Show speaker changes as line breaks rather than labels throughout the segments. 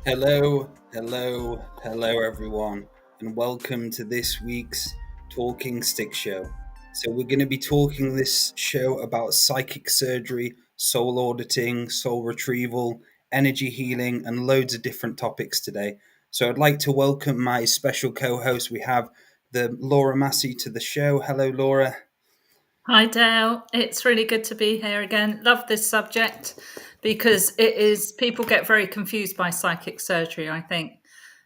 Hello, everyone, and welcome to this week's Talking Stick Show. So, we're going to be talking this show about psychic surgery, soul auditing, soul retrieval, energy healing, and loads of different topics today. So, I'd like to welcome my special co host. We have the Laura Massey to the show. Hello, Laura.
Hi, Dale. It's really good to be here again. Love this subject because people get very confused by psychic surgery, I think,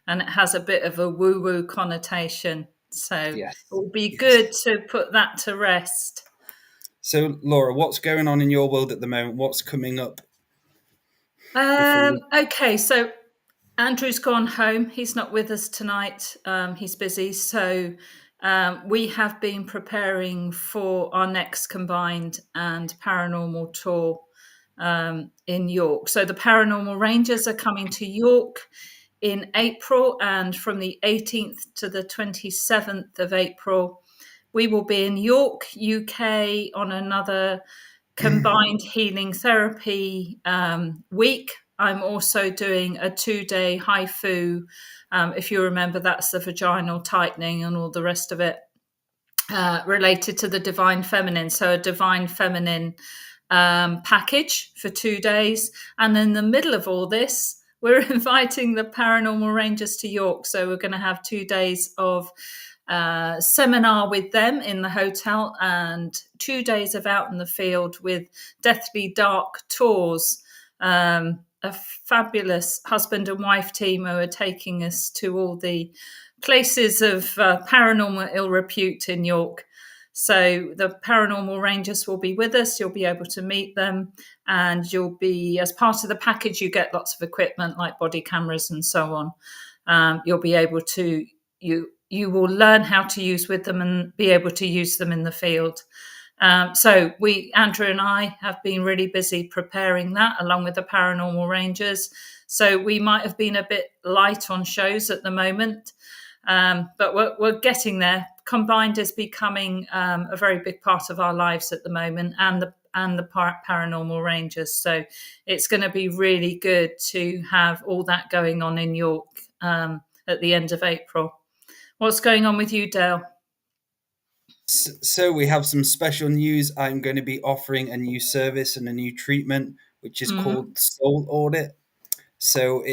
and it has a bit of a woo woo connotation. So it
Yes.
will be
Yes.
good to put that to rest.
So, Laura, what's going on in your world at the moment? What's coming up before we?
Okay, so Andrew's gone home. He's not with us tonight. He's busy. So we have been preparing for our next combined and paranormal tour in York. So the Paranormal Rangers are coming to York in April, and from the 18th to the 27th of April, we will be in York, UK, on another combined healing therapy week. I'm also doing a 2-day HIFU. If you remember, that's the vaginal tightening and all the rest of it related to the divine feminine. So a divine feminine package for 2 days. And in the middle of all this, we're inviting the Paranormal Rangers to York. So we're going to have 2 days of seminar with them in the hotel and 2 days of out in the field with deathly dark tours. A fabulous husband and wife team who are taking us to all the places of paranormal ill repute in York. So the Paranormal Rangers will be with us. You'll be able to meet them, and you'll be, as part of the package, you get lots of equipment like body cameras and so on. You'll be able to you will learn how to use with them and be able to use them in the field. So Andrew and I, have been really busy preparing that along with the Paranormal Rangers. So we might have been a bit light on shows at the moment, but we're getting there. Combined is becoming a very big part of our lives at the moment, and the Paranormal Rangers. So it's going to be really good to have all that going on in York at the end of April. What's going on with you, Dale?
So we have some special news. I'm going to be offering a new service and a new treatment, which is called Soul Audit. So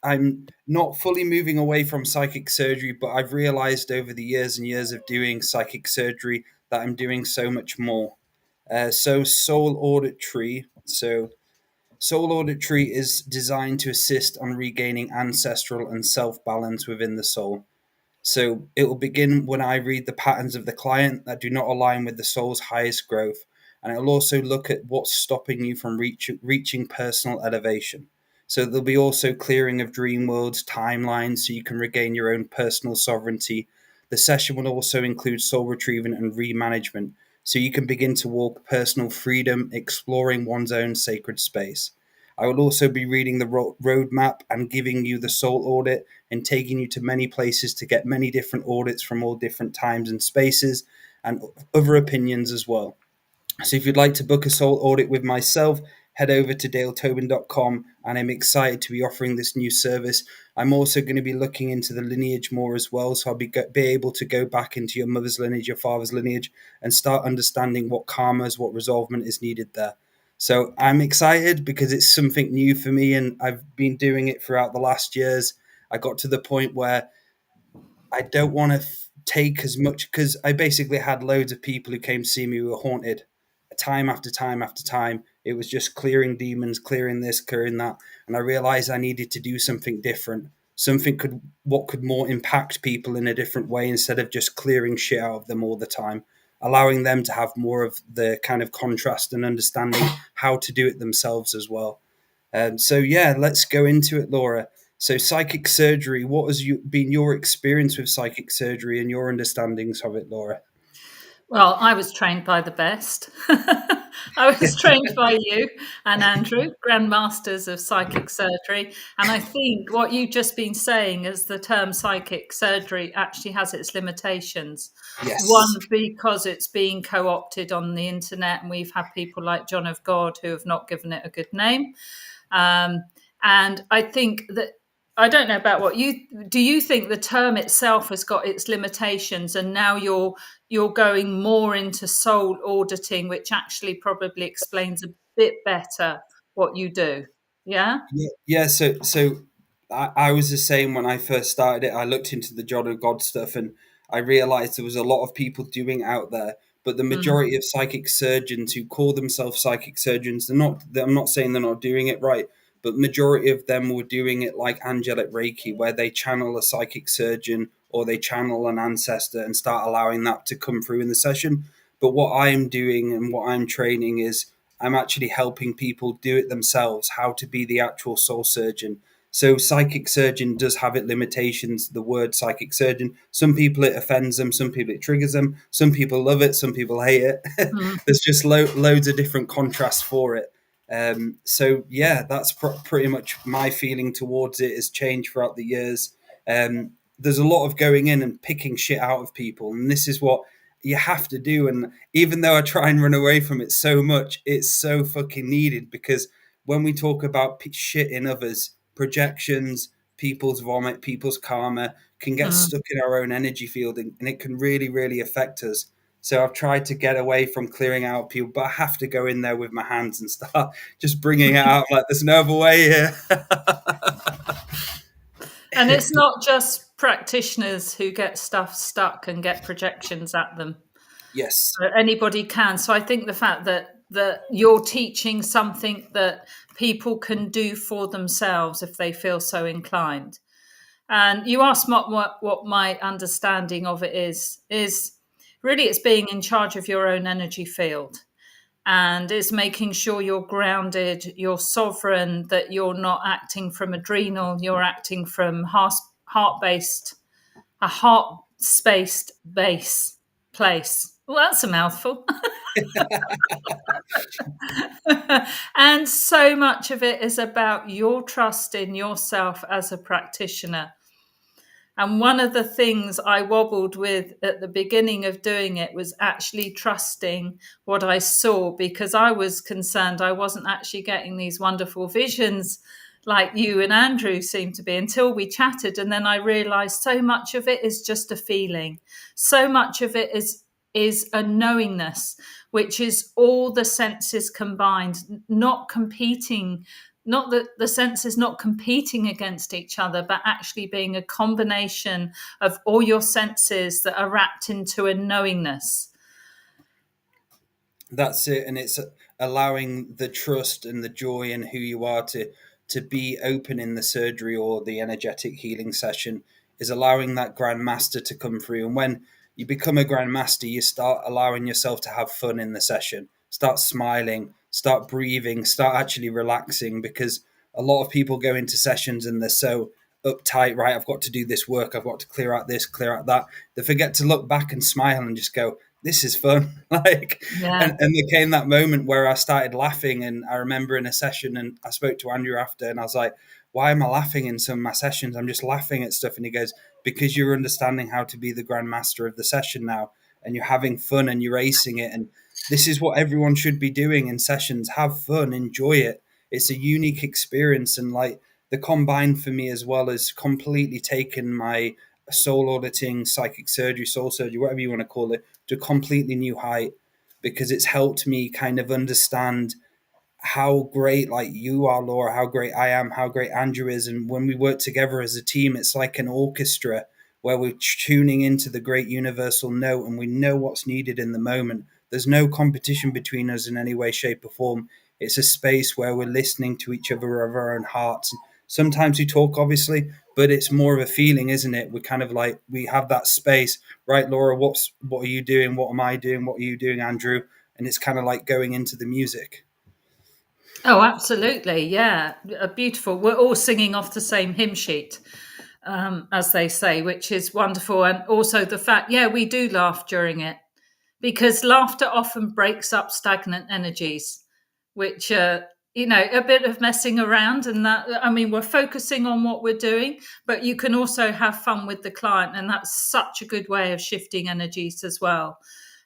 I'm not fully moving away from psychic surgery, but I've realized over the years and years of doing psychic surgery that I'm doing so much more. So Soul Auditory is designed to assist on regaining ancestral and self balance within the soul. So it will begin when I read the patterns of the client that do not align with the soul's highest growth. And it will also look at what's stopping you from reaching personal elevation. So there'll be also clearing of dream worlds, timelines, so you can regain your own personal sovereignty. The session will also include soul retrieving and remanagement, so you can begin to walk personal freedom, exploring one's own sacred space. I will also be reading the roadmap and giving you the soul audit and taking you to many places to get many different audits from all different times and spaces and other opinions as well. So if you'd like to book a soul audit with myself, head over to daletobin.com, and I'm excited to be offering this new service. I'm also going to be looking into the lineage more as well, so I'll be able to go back into your mother's lineage, your father's lineage, and start understanding what karmas, what resolvement is needed there. So I'm excited because it's something new for me, and I've been doing it throughout the last years. I got to the point where I don't want to take as much, because I basically had loads of people who came to see me who were haunted time after time after time. It was just clearing demons, clearing this, clearing that. And I realized I needed to do something different. What could more impact people in a different way, instead of just clearing shit out of them all the time, allowing them to have more of the kind of contrast and understanding how to do it themselves as well. So yeah, let's go into it, Laura. So psychic surgery, what has been your experience with psychic surgery and your understandings of it, Laura?
Well, I was trained by the best. I was trained by you and Andrew, grandmasters of psychic surgery. And I think what you've just been saying is the term psychic surgery actually has its limitations.
Yes.
One, because it's being co opted on the internet, and we've had people like John of God who have not given it a good name. And I think that I don't know about what you do. You think the term itself has got its limitations, and now you're going more into soul auditing, which actually probably explains a bit better what you do. Yeah.
Yeah, so I was the same when I first started it. I looked into the John of God stuff and I realized there was a lot of people doing it out there, but the
Mm,
majority of psychic surgeons who call themselves psychic surgeons, I'm not saying they're not doing it right, but majority of them were doing it like angelic Reiki, where they channel a psychic surgeon or they channel an ancestor and start allowing that to come through in the session. But what I'm doing and what I'm training is I'm actually helping people do it themselves, how to be the actual soul surgeon. So psychic surgeon does have its limitations, the word psychic surgeon. Some people it offends them, some people it triggers them, some people love it, some people hate it.
mm,
There's just loads of different contrasts for it. So yeah, that's pretty much my feeling towards it has changed throughout the years. There's a lot of going in and picking shit out of people, and this is what you have to do. And even though I try and run away from it so much, it's so fucking needed, because when we talk about shit in others, projections, people's vomit, people's karma can get
mm.
stuck in our own energy field, and it can really, really affect us. So I've tried to get away from clearing out people, but I have to go in there with my hands and start just bringing it out like there's no other way here.
And it's not just practitioners who get stuff stuck and get projections at them.
Yes.
Anybody can. So I think the fact that you're teaching something that people can do for themselves if they feel so inclined. And you asked what my understanding of it is really it's being in charge of your own energy field. And it's making sure you're grounded, you're sovereign, that you're not acting from adrenal, you're acting from heart-based, a heart-spaced base place. Well, that's a mouthful. And so much of it is about your trust in yourself as a practitioner. And one of the things I wobbled with at the beginning of doing it was actually trusting what I saw, because I was concerned I wasn't actually getting these wonderful visions like you and Andrew seem to be, until we chatted. And then I realized so much of it is just a feeling. So much of it is a knowingness, which is all the senses combined, not competing, not that the senses not competing against each other, but actually being a combination of all your senses that are wrapped into a knowingness.
That's it, and it's allowing the trust and the joy in who you are to be open in the surgery or the energetic healing session, is allowing that grand master to come through. And when you become a grand master, you start allowing yourself to have fun in the session, start smiling, start breathing, start actually relaxing, because a lot of people go into sessions and they're so uptight, right? I've got to do this work, I've got to clear out this, clear out that. They forget to look back and smile and just go, this is fun. Like,
Yeah.
and there came that moment where I started laughing, and I remember in a session, and I spoke to Andrew after, and I was like, why am I laughing in some of my sessions? I'm just laughing at stuff. And he goes, because you're understanding how to be the grand master of the session now, and you're having fun and you're acing it. And this is what everyone should be doing in sessions: have fun, enjoy it. It's a unique experience. And like, the combine for me as well has completely taken my soul auditing, psychic surgery, soul surgery, whatever you want to call it, to a completely new height, because it's helped me kind of understand how great, like, you are, Laura, how great I am, how great Andrew is. And when we work together as a team, it's like an orchestra where we're tuning into the great universal note, and we know what's needed in the moment. There's no competition between us in any way, shape, or form. It's a space where we're listening to each other of our own hearts. Sometimes we talk, obviously, but it's more of a feeling, isn't it? We're kind of like, we have that space, right, Laura? What are you doing? What am I doing? What are you doing, Andrew? And it's kind of like going into the music.
Oh, absolutely. Yeah. Beautiful. We're all singing off the same hymn sheet, as they say, which is wonderful. And also the fact, yeah, we do laugh during it, because laughter often breaks up stagnant energies, which, a bit of messing around. And that, I mean, we're focusing on what we're doing, but you can also have fun with the client. And that's such a good way of shifting energies as well.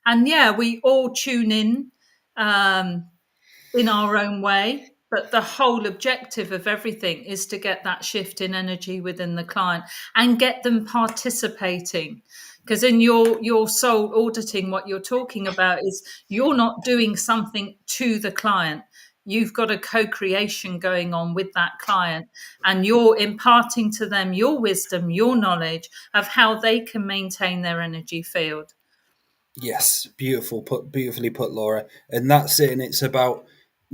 And yeah, we all tune in our own way. But the whole objective of everything is to get that shift in energy within the client and get them participating. Because in your soul auditing, what you're talking about is you're not doing something to the client. You've got a co-creation going on with that client, and you're imparting to them your wisdom, your knowledge of how they can maintain their energy field.
Yes, beautifully put, Laura. And that's it. And it's about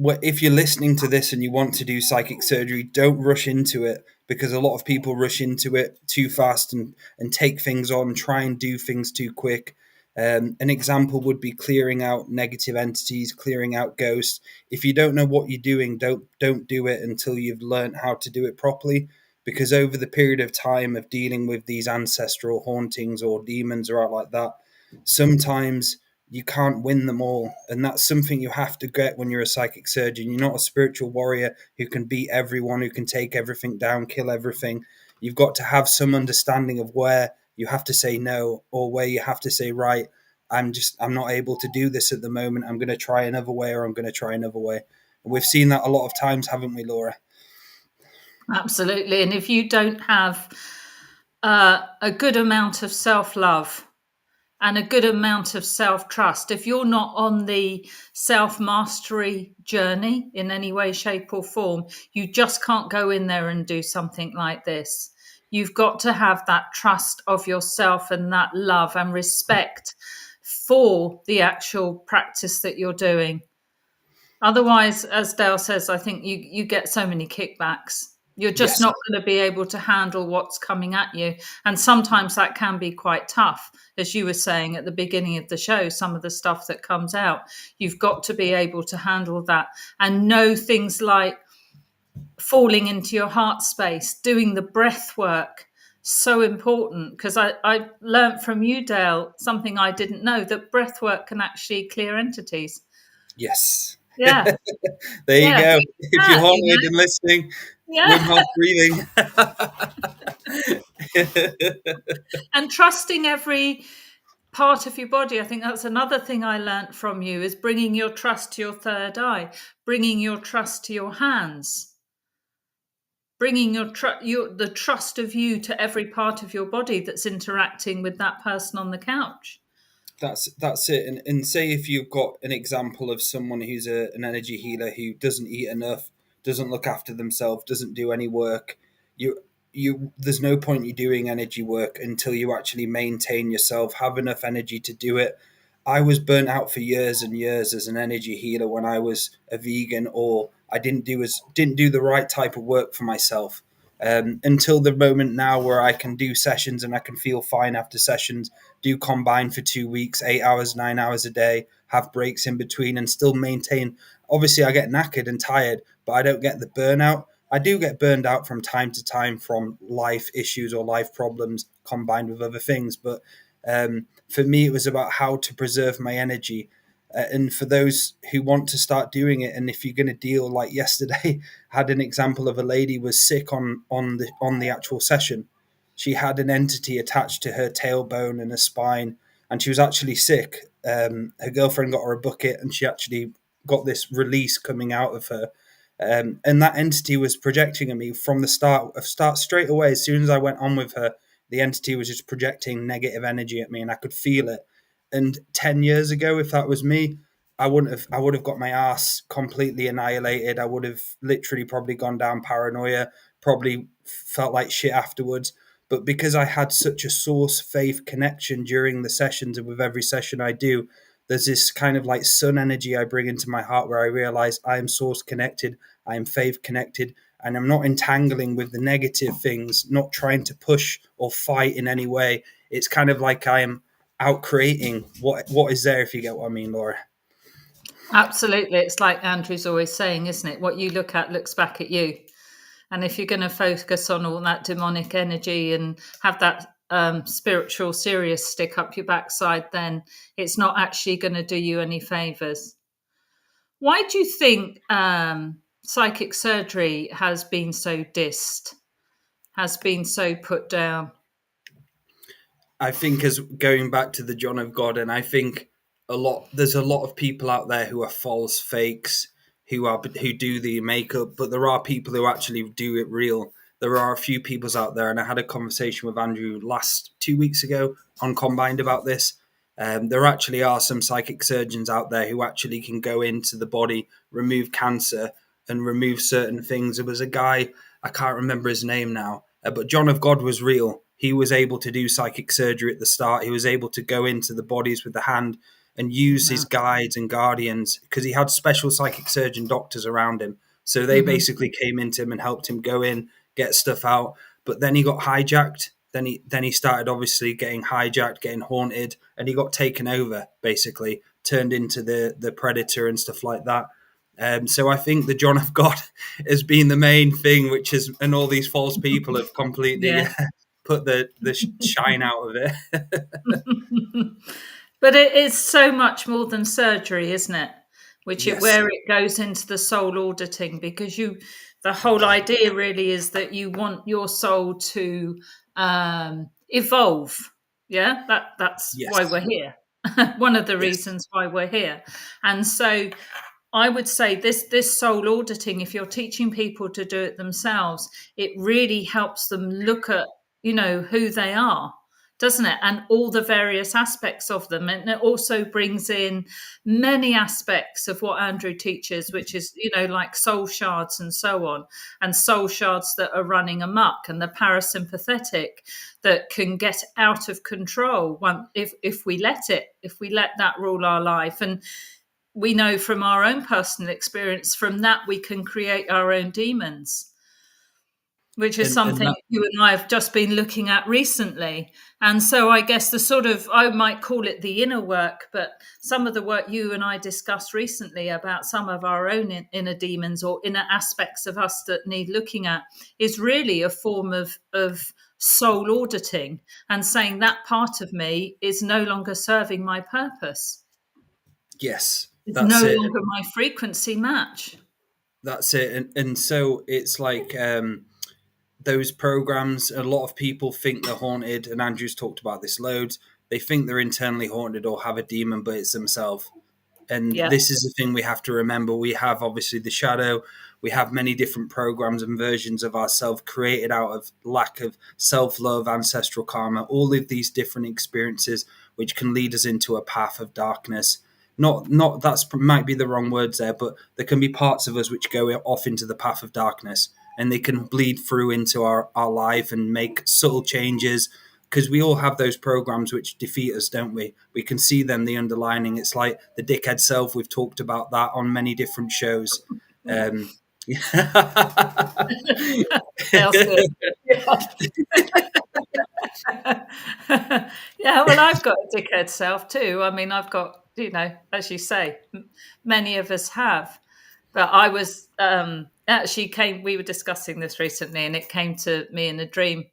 if you're listening to this and you want to do psychic surgery, don't rush into it, because a lot of people rush into it too fast and take things on, try and do things too quick. An example would be clearing out negative entities, clearing out ghosts. If you don't know what you're doing, don't do it until you've learned how to do it properly. Because over the period of time of dealing with these ancestral hauntings or demons or out like that, sometimes you can't win them all, and that's something you have to get when you're a psychic surgeon. You're not a spiritual warrior who can beat everyone, who can take everything down, kill everything. You've got to have some understanding of where you have to say no, or where you have to say, right, I'm not able to do this at the moment, I'm going to try another way, or I'm going to try another way. And we've seen that a lot of times, haven't we, Laura?
Absolutely. And if you don't have a good amount of self-love and a good amount of self-trust, if you're not on the self-mastery journey in any way, shape or form, you just can't go in there and do something like this. You've got to have that trust of yourself and that love and respect for the actual practice that you're doing. Otherwise, as Dale says, I think you get so many kickbacks. You're just
Yes.
not going to be able to handle what's coming at you. And sometimes that can be quite tough. As you were saying at the beginning of the show, some of the stuff that comes out, you've got to be able to handle that and know things like falling into your heart space, doing the breath work. So important, because I learned from you, Dale, something I didn't know, that breath work can actually clear entities.
Yes.
Yeah.
There you
Yeah,
go.
do
If you're
that,
haunted and listening, Wim
Yeah.
Hof breathing.
And trusting every part of your body. I think that's another thing I learnt from you, is bringing your trust to your third eye, bringing your trust to your hands, bringing the trust of you to every part of your body that's interacting with that person on the couch.
That's it. And say if you've got an example of someone who's an energy healer who doesn't eat enough, doesn't look after themselves, doesn't do any work, you there's no point you doing energy work until you actually maintain yourself, have enough energy to do it. I was burnt out for years and years as an energy healer when I was a vegan, or I didn't do the right type of work for myself. Until the moment now where I can do sessions and I can feel fine after sessions, do combine for 2 weeks, 8 hours, 9 hours a day, have breaks in between, and still maintain. Obviously, I get knackered and tired, but I don't get the burnout. I do get burned out from time to time from life issues or life problems combined with other things. But for me, it was about how to preserve my energy. And for those who want to start doing it, and if you're going to deal like yesterday, had an example of a lady was sick on the actual session. She had an entity attached to her tailbone and her spine, and she was actually sick. Her girlfriend got her a bucket, and she actually got this release coming out of her. And that entity was projecting at me from the start straight away. As soon as I went on with her, the entity was just projecting negative energy at me, and I could feel it. And 10 years ago, if that was me, I would have got my ass completely annihilated. I would have literally probably gone down paranoia, probably felt like shit afterwards. But because I had such a source faith connection during the sessions, and with every session I do, there's this kind of like sun energy I bring into my heart where I realize I am source connected, I am faith connected, and I'm not entangling with the negative things, not trying to push or fight in any way. It's kind of like I am out creating what is there, if you get what I mean, Laura.
Absolutely. It's like Andrew's always saying, isn't it? What you look at looks back at you. And if you're going to focus on all that demonic energy and have that spiritual serious stick up your backside, then it's not actually going to do you any favors. Why do you think psychic surgery has been so dissed, has been so put down?
I think, as going back to the John of God, and I think there's a lot of people out there who are false fakes, who do the makeup, but there are people who actually do it real. There are a few peoples out there, and I had a conversation with Andrew last 2 weeks ago on Combined about this. There actually are some psychic surgeons out there who actually can go into the body, remove cancer, and remove certain things. There was a guy, I can't remember his name now, but John of God was real. He was able to do psychic surgery at the start. He was able to go into the bodies with the hand and use his guides and guardians because he had special psychic surgeon doctors around him. So they basically came into him and helped him go in, get stuff out. But then he got hijacked. Then he started obviously getting hijacked, getting haunted, and he got taken over, basically turned into the predator and stuff like that. So I think the John of God has been the main thing, which is, and all these false people have completely
Yeah.
put the shine out of it.
But it is so much more than surgery, isn't it?
Yes.
Where it goes into the soul auditing, because the whole idea really is that you want your soul to evolve. Yeah, that's
Yes.
why we're here. One of the
Yes.
reasons why we're here. And so I would say this soul auditing, if you're teaching people to do it themselves, it really helps them look at, who they are, doesn't it? And all the various aspects of them. And it also brings in many aspects of what Andrew teaches, which is, like soul shards and so on, and soul shards that are running amok, and the parasympathetic that can get out of control if we let that rule our life. And we know from our own personal experience, from that we can create our own demons, which is
And
something
that,
you and I have just been looking at recently. And so I guess I might call it the inner work, but some of the work you and I discussed recently about some of our own inner demons or inner aspects of us that need looking at is really a form of soul auditing and saying that part of me is no longer serving my purpose.
yes,
It's no
that's it.
longer my frequency match.
That's it. And so it's like those programs, a lot of people think they're haunted, and Andrew's talked about this loads. They think they're internally haunted or have a demon, but it's themselves. And
Yeah.
this is the thing we have to remember. We have obviously the shadow. We have many different programs and versions of ourselves created out of lack of self-love, ancestral karma, all of these different experiences, which can lead us into a path of darkness. Not that's might be the wrong words there, but there can be parts of us which go off into the path of darkness, and they can bleed through into our life and make subtle changes, because we all have those programs which defeat us, don't we? We can see them, the underlining. It's like the dickhead self. We've talked about that on many different shows. Um,
Sounds good. Yeah. Yeah, well, I've got a dickhead self too. I mean, I've got, as you say, many of us have. But I was we were discussing this recently, and it came to me in a dream.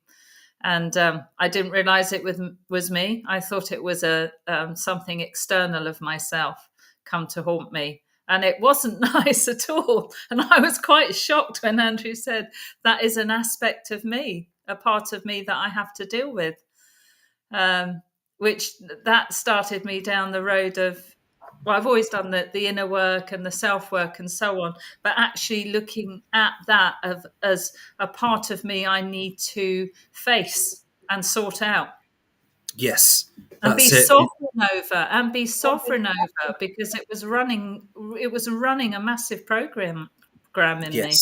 And I didn't realize it was me. I thought it was something external of myself come to haunt me. And it wasn't nice at all. And I was quite shocked when Andrew said, that is an aspect of me, a part of me that I have to deal with. Which that started me down the road of, well, I've always done the inner work and the self work and so on, but actually looking at that as a part of me I need to face and sort out.
Yes,
And be
that's it.
sovereign over, because it was running a massive program in me.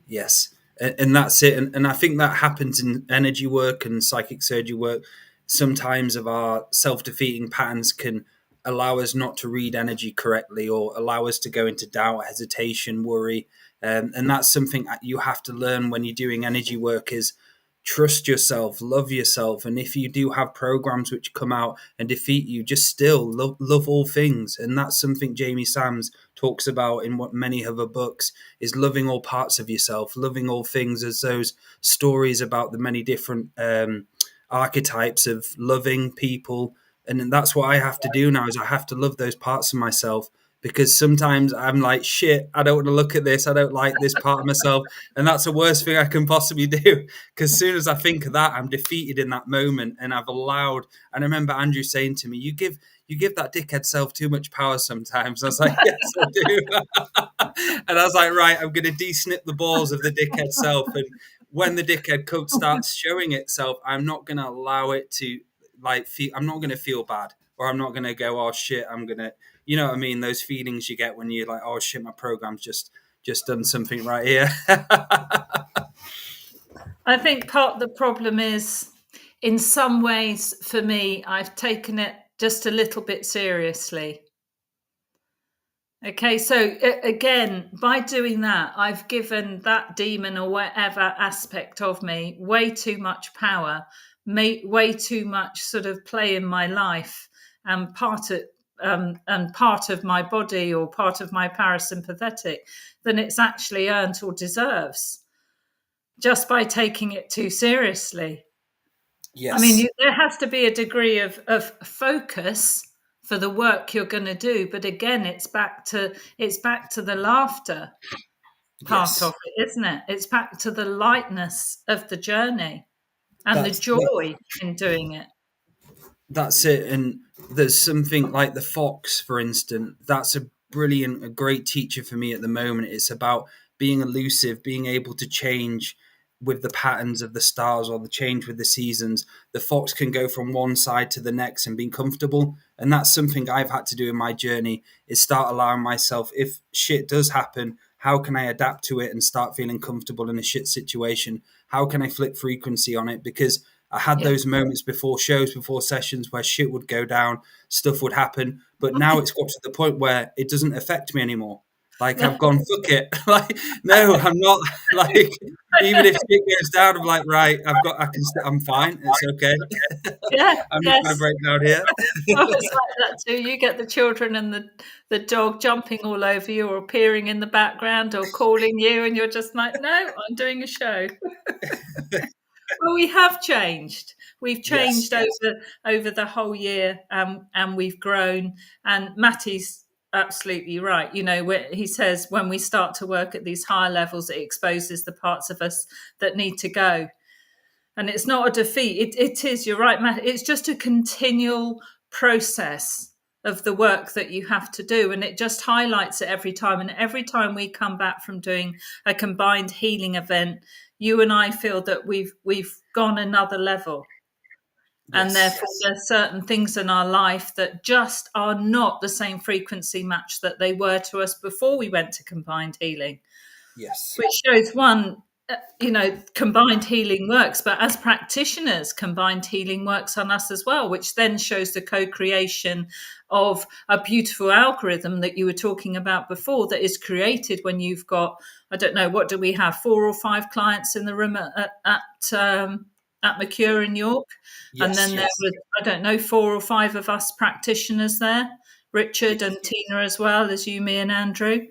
Yes, and that's it. And I think that happens in energy work and psychic surgery work. Sometimes of our self-defeating patterns can allow us not to read energy correctly, or allow us to go into doubt, hesitation, worry. And that's something that you have to learn when you're doing energy work, is trust yourself, love yourself. And if you do have programs which come out and defeat you, just still love all things. And that's something Jamie Sams talks about in what many of her books, is loving all parts of yourself, loving all things, as those stories about the many different archetypes of loving people. And that's what I have to do now, is I have to love those parts of myself, because sometimes I'm like, shit, I don't want to look at this. I don't like this part of myself. And that's the worst thing I can possibly do. Because as soon as I think of that, I'm defeated in that moment. And I've allowed, and I remember Andrew saying to me, you give that dickhead self too much power sometimes. I was like, yes, I do. And I was like, right, I'm going to de-snip the balls of the dickhead self. And when the dickhead code starts showing itself, I'm not going to allow it to I'm not going to feel bad, or I'm not going to go, oh shit, I'm going to, you know what I mean? Those feelings you get when you're like, oh shit, my program's just done something right here.
I think part of the problem is, in some ways, for me, I've taken it just a little bit seriously. Okay, so again, by doing that, I've given that demon or whatever aspect of me way too much power, way too much sort of play in my life, and part of my body or part of my parasympathetic than it's actually earned or deserves, just by taking it too seriously. I mean,
Yes.
there has to be a degree of focus for the work you're going to do, but again, it's back to the laughter part
Yes.
of it, isn't it? It's back to the lightness of the journey and the
That's that,
joy in doing it.
that's it. And there's something like the fox, for instance. That's a great teacher for me at the moment. It's about being elusive, being able to change with the patterns of the stars, or the change with the seasons. The fox can go from one side to the next and being comfortable. And that's something I've had to do in my journey, is start allowing myself, if shit does happen, how can I adapt to it and start feeling comfortable in a shit situation? How can I flip frequency on it? Because I had
Yeah.
those moments before shows, before sessions, where shit would go down, stuff would happen. But now it's got to the point where it doesn't affect me anymore. Like, I've gone, fuck it. Like, no, I'm not. Like, even if shit goes down, I'm like, right, I'm fine. It's okay.
Yeah,
I'm not going to
yes.
break down here.
Oh, it's like that too. You get the children and the dog jumping all over you, or appearing in the background, or calling you, and you're just like, no, I'm doing a show. Well, we have changed. We've
Yes,
changed over the whole year, and we've grown. And Matty's absolutely right. You know, he says when we start to work at these higher levels, it exposes the parts of us that need to go. And it's not a defeat. It is. You're right, Matt. It's just a continual process of the work that you have to do, and it just highlights it every time. And every time we come back from doing a combined healing event, you and I feel that we've gone another level. And
yes,
therefore, there's certain things in our life that just are not the same frequency match that they were to us before we went to combined healing,
yes,
which shows one, combined healing works, but as practitioners, combined healing works on us as well, which then shows the co-creation of a beautiful algorithm that you were talking about before, that is created when you've got, I don't know, what do we have, 4 or 5 clients in the room at Mercure in York, and
yes,
then there was, I don't know, 4 or 5 of us practitioners there, Richard
yes.
and Tina, as well as you, me, and Andrew.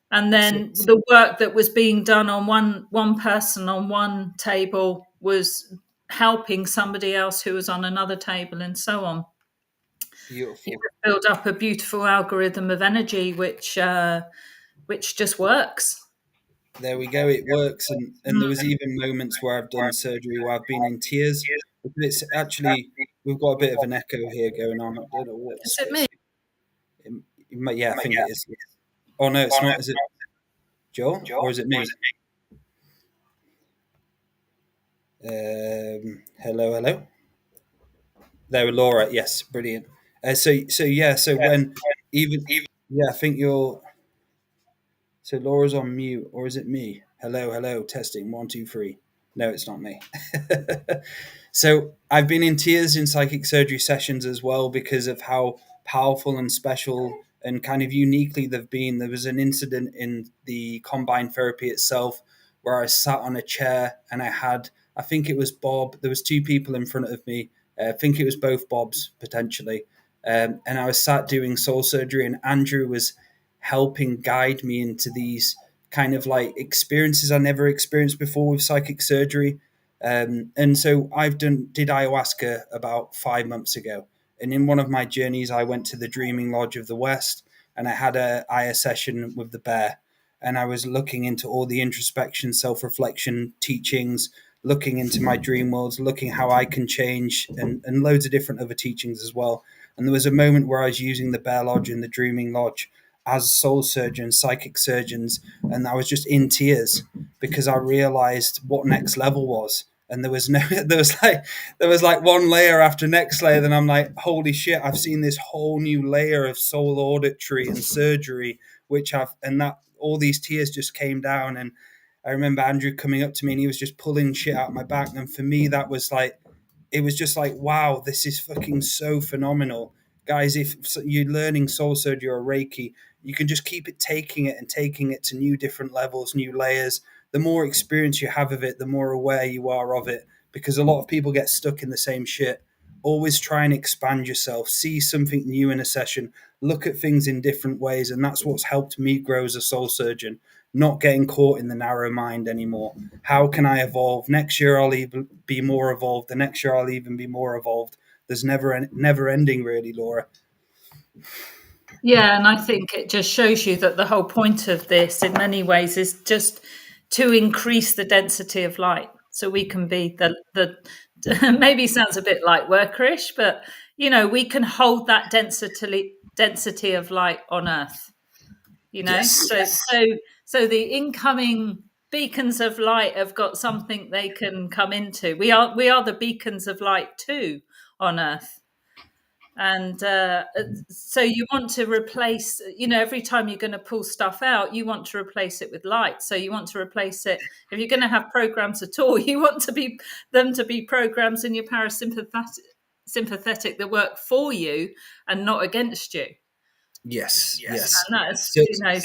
And
That's
then
it.
the work that was being done on one person on one table was helping somebody else who was on another table, and so on. You
Beautiful.
build up a beautiful algorithm of energy, which just works.
There we go. It works. And there
Mm.
was even moments where I've done surgery where I've been in tears. It's actually, we've got a bit of an echo here going on. I don't know
Is
what's
it me?
yeah, I think it is. Oh no, it's not. Is it Joe, or is it me? Hello, hello. There, Laura. Yes, brilliant. So yeah. So when even yeah, I think you're. So Laura's on mute, or is it me? Hello, hello. Testing 1 2 3. No, it's not me. So I've been in tears in psychic surgery sessions as well, because of how powerful and special and kind of uniquely they've been. There was an incident in the combined therapy itself where I sat on a chair and I think it was Bob. There was 2 people in front of me. I think it was both Bobs potentially. And I was sat doing soul surgery, and Andrew was helping guide me into these kind of like experiences I never experienced before with psychic surgery. And so did ayahuasca about 5 months ago. And in one of my journeys, I went to the Dreaming Lodge of the West, and I had a Aya session with the bear, and I was looking into all the introspection, self-reflection teachings, looking into my dream worlds, looking how I can change, and loads of different other teachings as well. And there was a moment where I was using the Bear Lodge and the Dreaming Lodge as soul surgeons, psychic surgeons, and I was just in tears because I realized what next level was. And there was no, there was like one layer after next layer. Then I'm like, holy shit! I've seen this whole new layer of soul auditory and surgery, which I've, and that all these tears just came down. And I remember Andrew coming up to me and he was just pulling shit out my back. And for me, that was like, it was just like, wow, this is fucking so phenomenal. Guys, if you're learning soul surgery or Reiki, you can just keep it taking it and taking it to new different levels, new layers. The more experience you have of it, the more aware you are of it, because a lot of people get stuck in the same shit. Always try and expand yourself, see something new in a session, look at things in different ways. And that's what's helped me grow as a soul surgeon, not getting caught in the narrow mind anymore. How can I evolve? Next year, I'll even be more evolved. The next year, I'll even be more evolved. There's never ending, really, Laura.
Yeah, and I think it just shows you that the whole point of this, in many ways, is just to increase the density of light, so we can be the maybe sounds a bit light workerish, but we can hold that density of light on Earth.
Yes.
So the incoming beacons of light have got something they can come into. We are the beacons of light too on Earth. And so you want to replace, every time you're going to pull stuff out, you want to replace it with light. So you want to replace it, if you're going to have programs at all, you want them to be programs in your parasympathetic that work for you and not against you.
Yes.
And that's,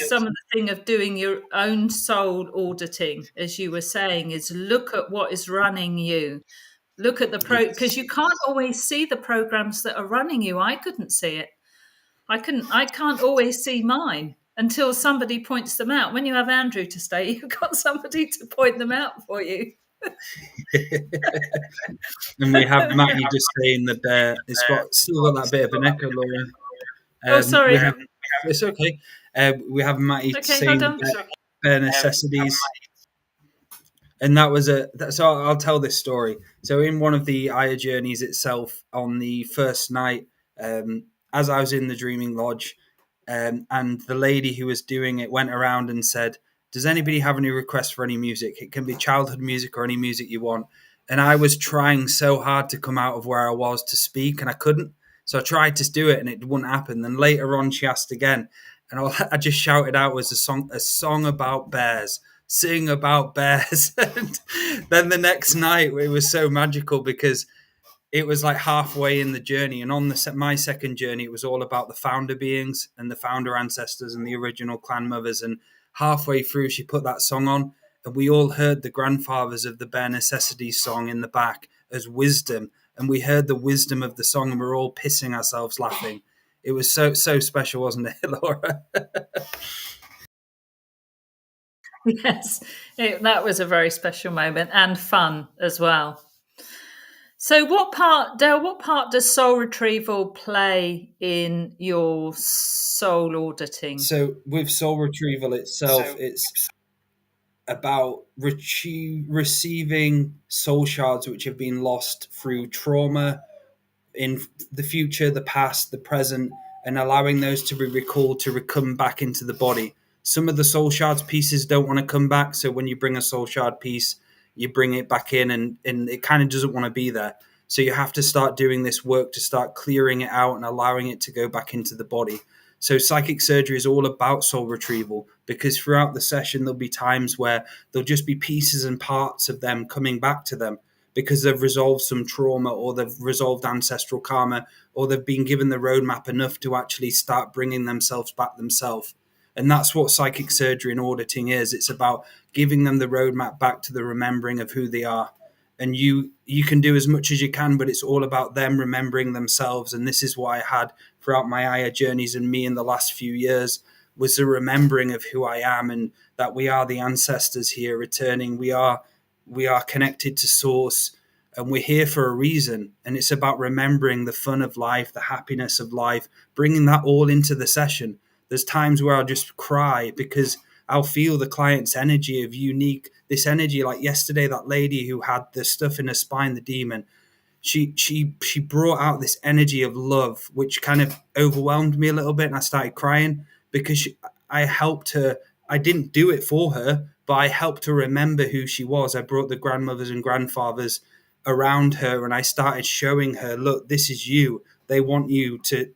some of the thing of doing your own soul auditing, as you were saying, is look at what is running you. Look at the because you can't always see the programs that are running you. I couldn't see it. I can't always see mine until somebody points them out. When you have Andrew to stay, you've got somebody to point them out for you.
And we have Matty just saying that it's still got that bit of an echo, Laura.
Sorry.
It's okay. We have Matty saying bare necessities. And that was so I'll tell this story. So in one of the Aya journeys itself, on the first night, as I was in the Dreaming Lodge, and the lady who was doing it went around and said, does anybody have any requests for any music? It can be childhood music or any music you want. And I was trying so hard to come out of where I was to speak, and I couldn't. So I tried to do it and it wouldn't happen. Then later on she asked again, and all I just shouted out was a song about bears. Sing about bears. And then the next night it was so magical because it was like halfway in the journey, and on my second journey it was all about the founder beings and the founder ancestors and the original clan mothers. And halfway through she put that song on, and we all heard the grandfathers of the bare necessities song in the back as wisdom, and we heard the wisdom of the song, and we were all pissing ourselves laughing. It was so special, wasn't it, Laura?
Yes, that was a very special moment and fun as well. So Dale, what part does soul retrieval play in your soul auditing?
So with soul retrieval itself, it's about receiving soul shards which have been lost through trauma in the future, the past, the present, and allowing those to be recalled to come back into the body. Some of the soul shards pieces don't want to come back, so when you bring a soul shard piece, you bring it back in, and it kind of doesn't want to be there. So you have to start doing this work to start clearing it out and allowing it to go back into the body. So psychic surgery is all about soul retrieval, because throughout the session there'll be times where there'll just be pieces and parts of them coming back to them because they've resolved some trauma, or they've resolved ancestral karma, or they've been given the roadmap enough to actually start bringing themselves back themselves. And that's what psychic surgery and auditing is. It's about giving them the roadmap back to the remembering of who they are. And you can do as much as you can, but it's all about them remembering themselves. And this is what I had throughout my Aya journeys and me in the last few years, was the remembering of who I am, and that we are the ancestors here returning. We are connected to source, and we're here for a reason. And it's about remembering the fun of life, the happiness of life, bringing that all into the session. There's times where I'll just cry because I'll feel the client's energy of this energy. Like yesterday, that lady who had the stuff in her spine, the demon, she brought out this energy of love, which kind of overwhelmed me a little bit, and I started crying because I helped her. I didn't do it for her, but I helped her remember who she was. I brought the grandmothers and grandfathers around her, and I started showing her, look, this is you. They want you to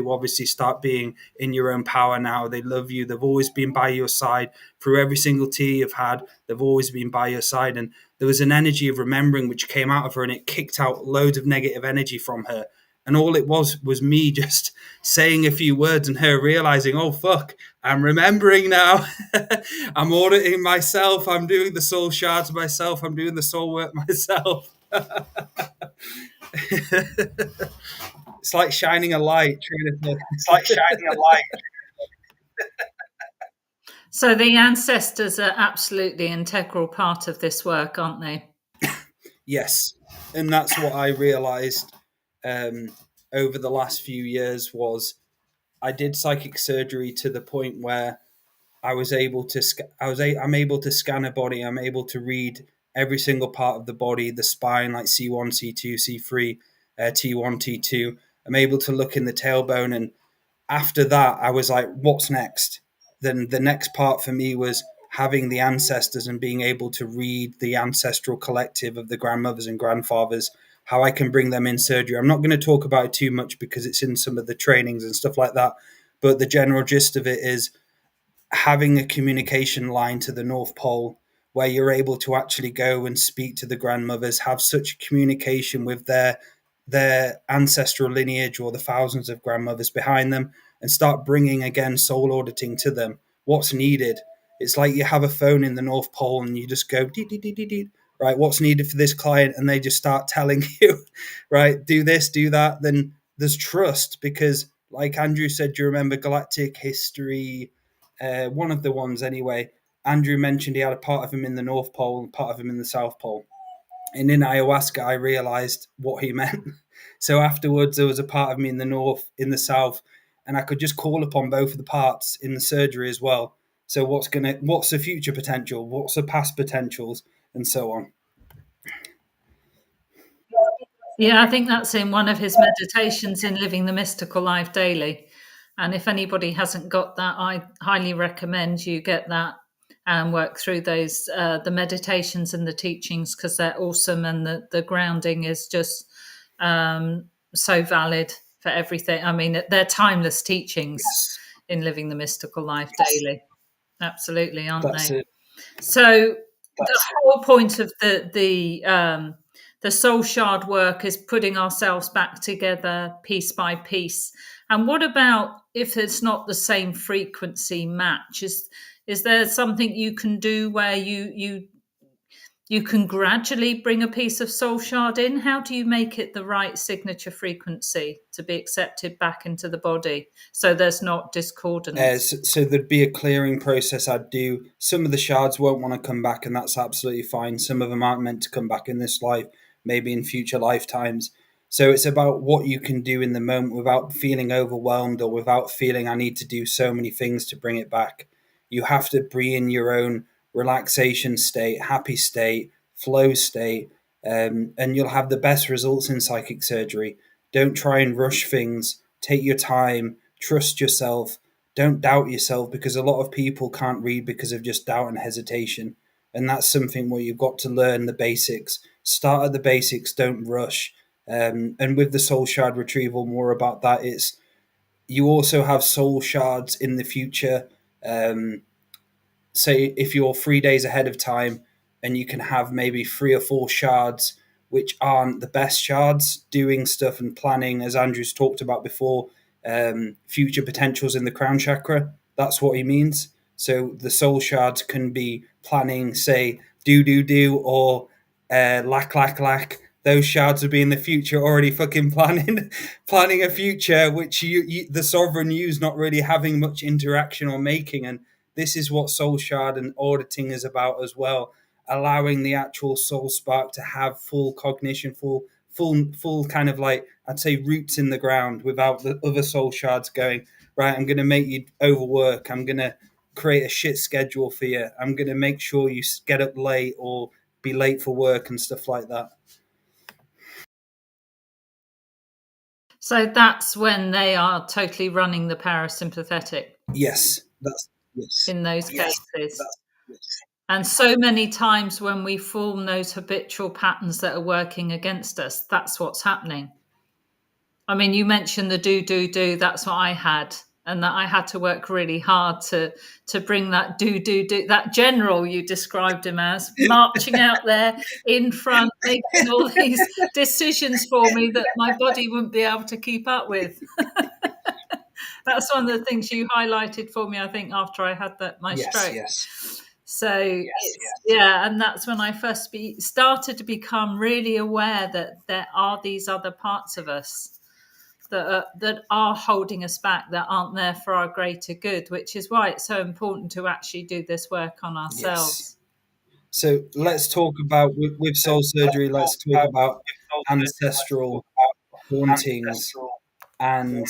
obviously start being in your own power now. They love you. They've always been by your side through every single tea you've had. They've always been by your side. And there was an energy of remembering which came out of her, and it kicked out loads of negative energy from her. And all it was me just saying a few words and her realizing, oh, fuck, I'm remembering now. I'm auditing myself. I'm doing the soul shards myself. I'm doing the soul work myself. It's like shining a light. It's like shining a light.
So the ancestors are absolutely integral part of this work, aren't they?
Yes. And that's what I realized over the last few years was I did psychic surgery to the point where I'm able to scan a body. I'm able to read every single part of the body, the spine, like C1, C2, C3, T1, T2. I'm able to look in the tailbone. And after that, I was like, what's next? Then the next part for me was having the ancestors and being able to read the ancestral collective of the grandmothers and grandfathers, how I can bring them in surgery. I'm not going to talk about it too much because it's in some of the trainings and stuff like that. But the general gist of it is having a communication line to the North Pole where you're able to actually go and speak to the grandmothers, have such communication with their ancestral lineage or the thousands of grandmothers behind them, and start bringing again soul auditing to them. What's needed? It's like you have a phone in the North Pole and you just go dee, dee, dee, dee, dee, right? What's needed for this client? And they just start telling you, right? Do this, do that. Then there's trust because, like Andrew said, do you remember Galactic History? One of the ones anyway. Andrew mentioned he had a part of him in the North Pole and part of him in the South Pole. And in ayahuasca, I realized what he meant. So afterwards, there was a part of me in the North, in the South, and I could just call upon both of the parts in the surgery as well. So what's the future potential? What's the past potentials, and so on.
Yeah, I think that's in one of his meditations in Living the Mystical Life Daily. And if anybody hasn't got that, I highly recommend you get that and work through those, the meditations and the teachings, because they're awesome. And the grounding is just so valid for everything. I mean, they're timeless teachings in Living the Mystical Life Daily. Absolutely, aren't
That's
they?
it.
So the whole point of the soul shard work is putting ourselves back together piece by piece. And what about if it's not the same frequency match? Is there something you can do where you can gradually bring a piece of soul shard in? How do you make it the right signature frequency to be accepted back into the body so there's not discordance?
So there'd be a clearing process I'd do. Some of the shards won't want to come back, and that's absolutely fine. Some of them aren't meant to come back in this life, maybe in future lifetimes. So it's about what you can do in the moment without feeling overwhelmed or without feeling I need to do so many things to bring it back. You have to be in your own relaxation state, happy state, flow state, and you'll have the best results in psychic surgery. Don't try and rush things. Take your time. Trust yourself. Don't doubt yourself, because a lot of people can't read because of just doubt and hesitation. And that's something where you've got to learn the basics. Start at the basics. Don't rush. And with the soul shard retrieval, more about that. It's you also have soul shards in the future. Say if you're 3 days ahead of time, and you can have maybe 3 or 4 shards which aren't the best shards, doing stuff and planning, as Andrew's talked about before, future potentials in the crown chakra. That's what he means. So the soul shards can be planning, say, do, or lack. Those shards would be in the future already fucking planning a future which the sovereign you's not really having much interaction or making. And this is what soul shard and auditing is about as well, allowing the actual soul spark to have full cognition, full kind of like I'd say, roots in the ground without the other soul shards going, right, I'm going to make you overwork. I'm going to create a shit schedule for you. I'm going to make sure you get up late or be late for work and stuff like that.
So that's when they are totally running the parasympathetic.
Yes, that's yes.
In those
Yes,
cases. Yes. And so many times when we form those habitual patterns that are working against us, that's what's happening. I mean, you mentioned the do. That's what I had. And that I had to work really hard to bring that do, that general you described him as, marching out there in front, making all these decisions for me that my body wouldn't be able to keep up with. That's one of the things you highlighted for me, I think, after I had my stroke.
Yes.
So, yeah, and that's when I first started to become really aware that there are these other parts of us that are holding us back, that aren't there for our greater good, which is why it's so important to actually do this work on ourselves.
Yes. So let's talk about, with soul surgery, let's talk about ancestral hauntings and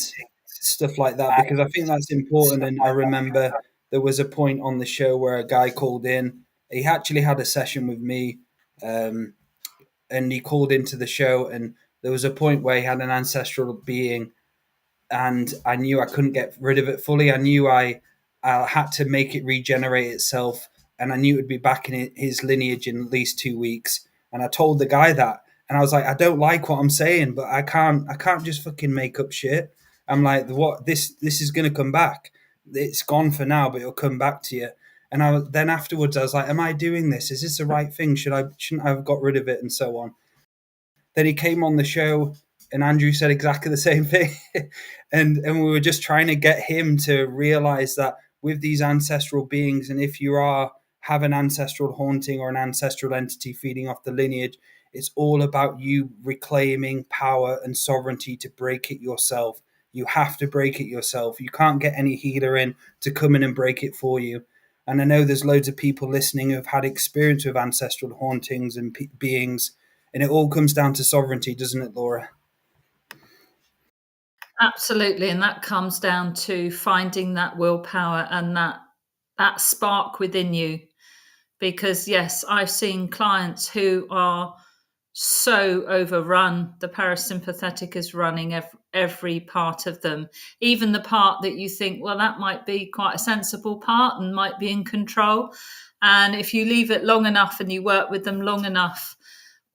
stuff like that, because I think that's important. And I remember there was a point on the show where a guy called in. He actually had a session with me, and he called into the show, and there was a point where he had an ancestral being, and I knew I couldn't get rid of it fully. I knew I had to make it regenerate itself, and I knew it would be back in his lineage in at least 2 weeks. And I told the guy that, and I was like, I don't like what I'm saying, but I can't just fucking make up shit. I'm like, what? This is gonna come back. It's gone for now, but it'll come back to you. And then afterwards, I was like, am I doing this? Is this the right thing? Shouldn't I have got rid of it, and so on? Then he came on the show, and Andrew said exactly the same thing. and we were just trying to get him to realize that with these ancestral beings, and if you have an ancestral haunting or an ancestral entity feeding off the lineage, it's all about you reclaiming power and sovereignty to break it yourself. You have to break it yourself. You can't get any healer in to come in and break it for you. And I know there's loads of people listening who've had experience with ancestral hauntings and beings, and it all comes down to sovereignty, doesn't it, Laura?
Absolutely. And that comes down to finding that willpower and that spark within you. Because, yes, I've seen clients who are so overrun. The parasympathetic is running every part of them, even the part that you think, well, that might be quite a sensible part and might be in control. And if you leave it long enough and you work with them long enough,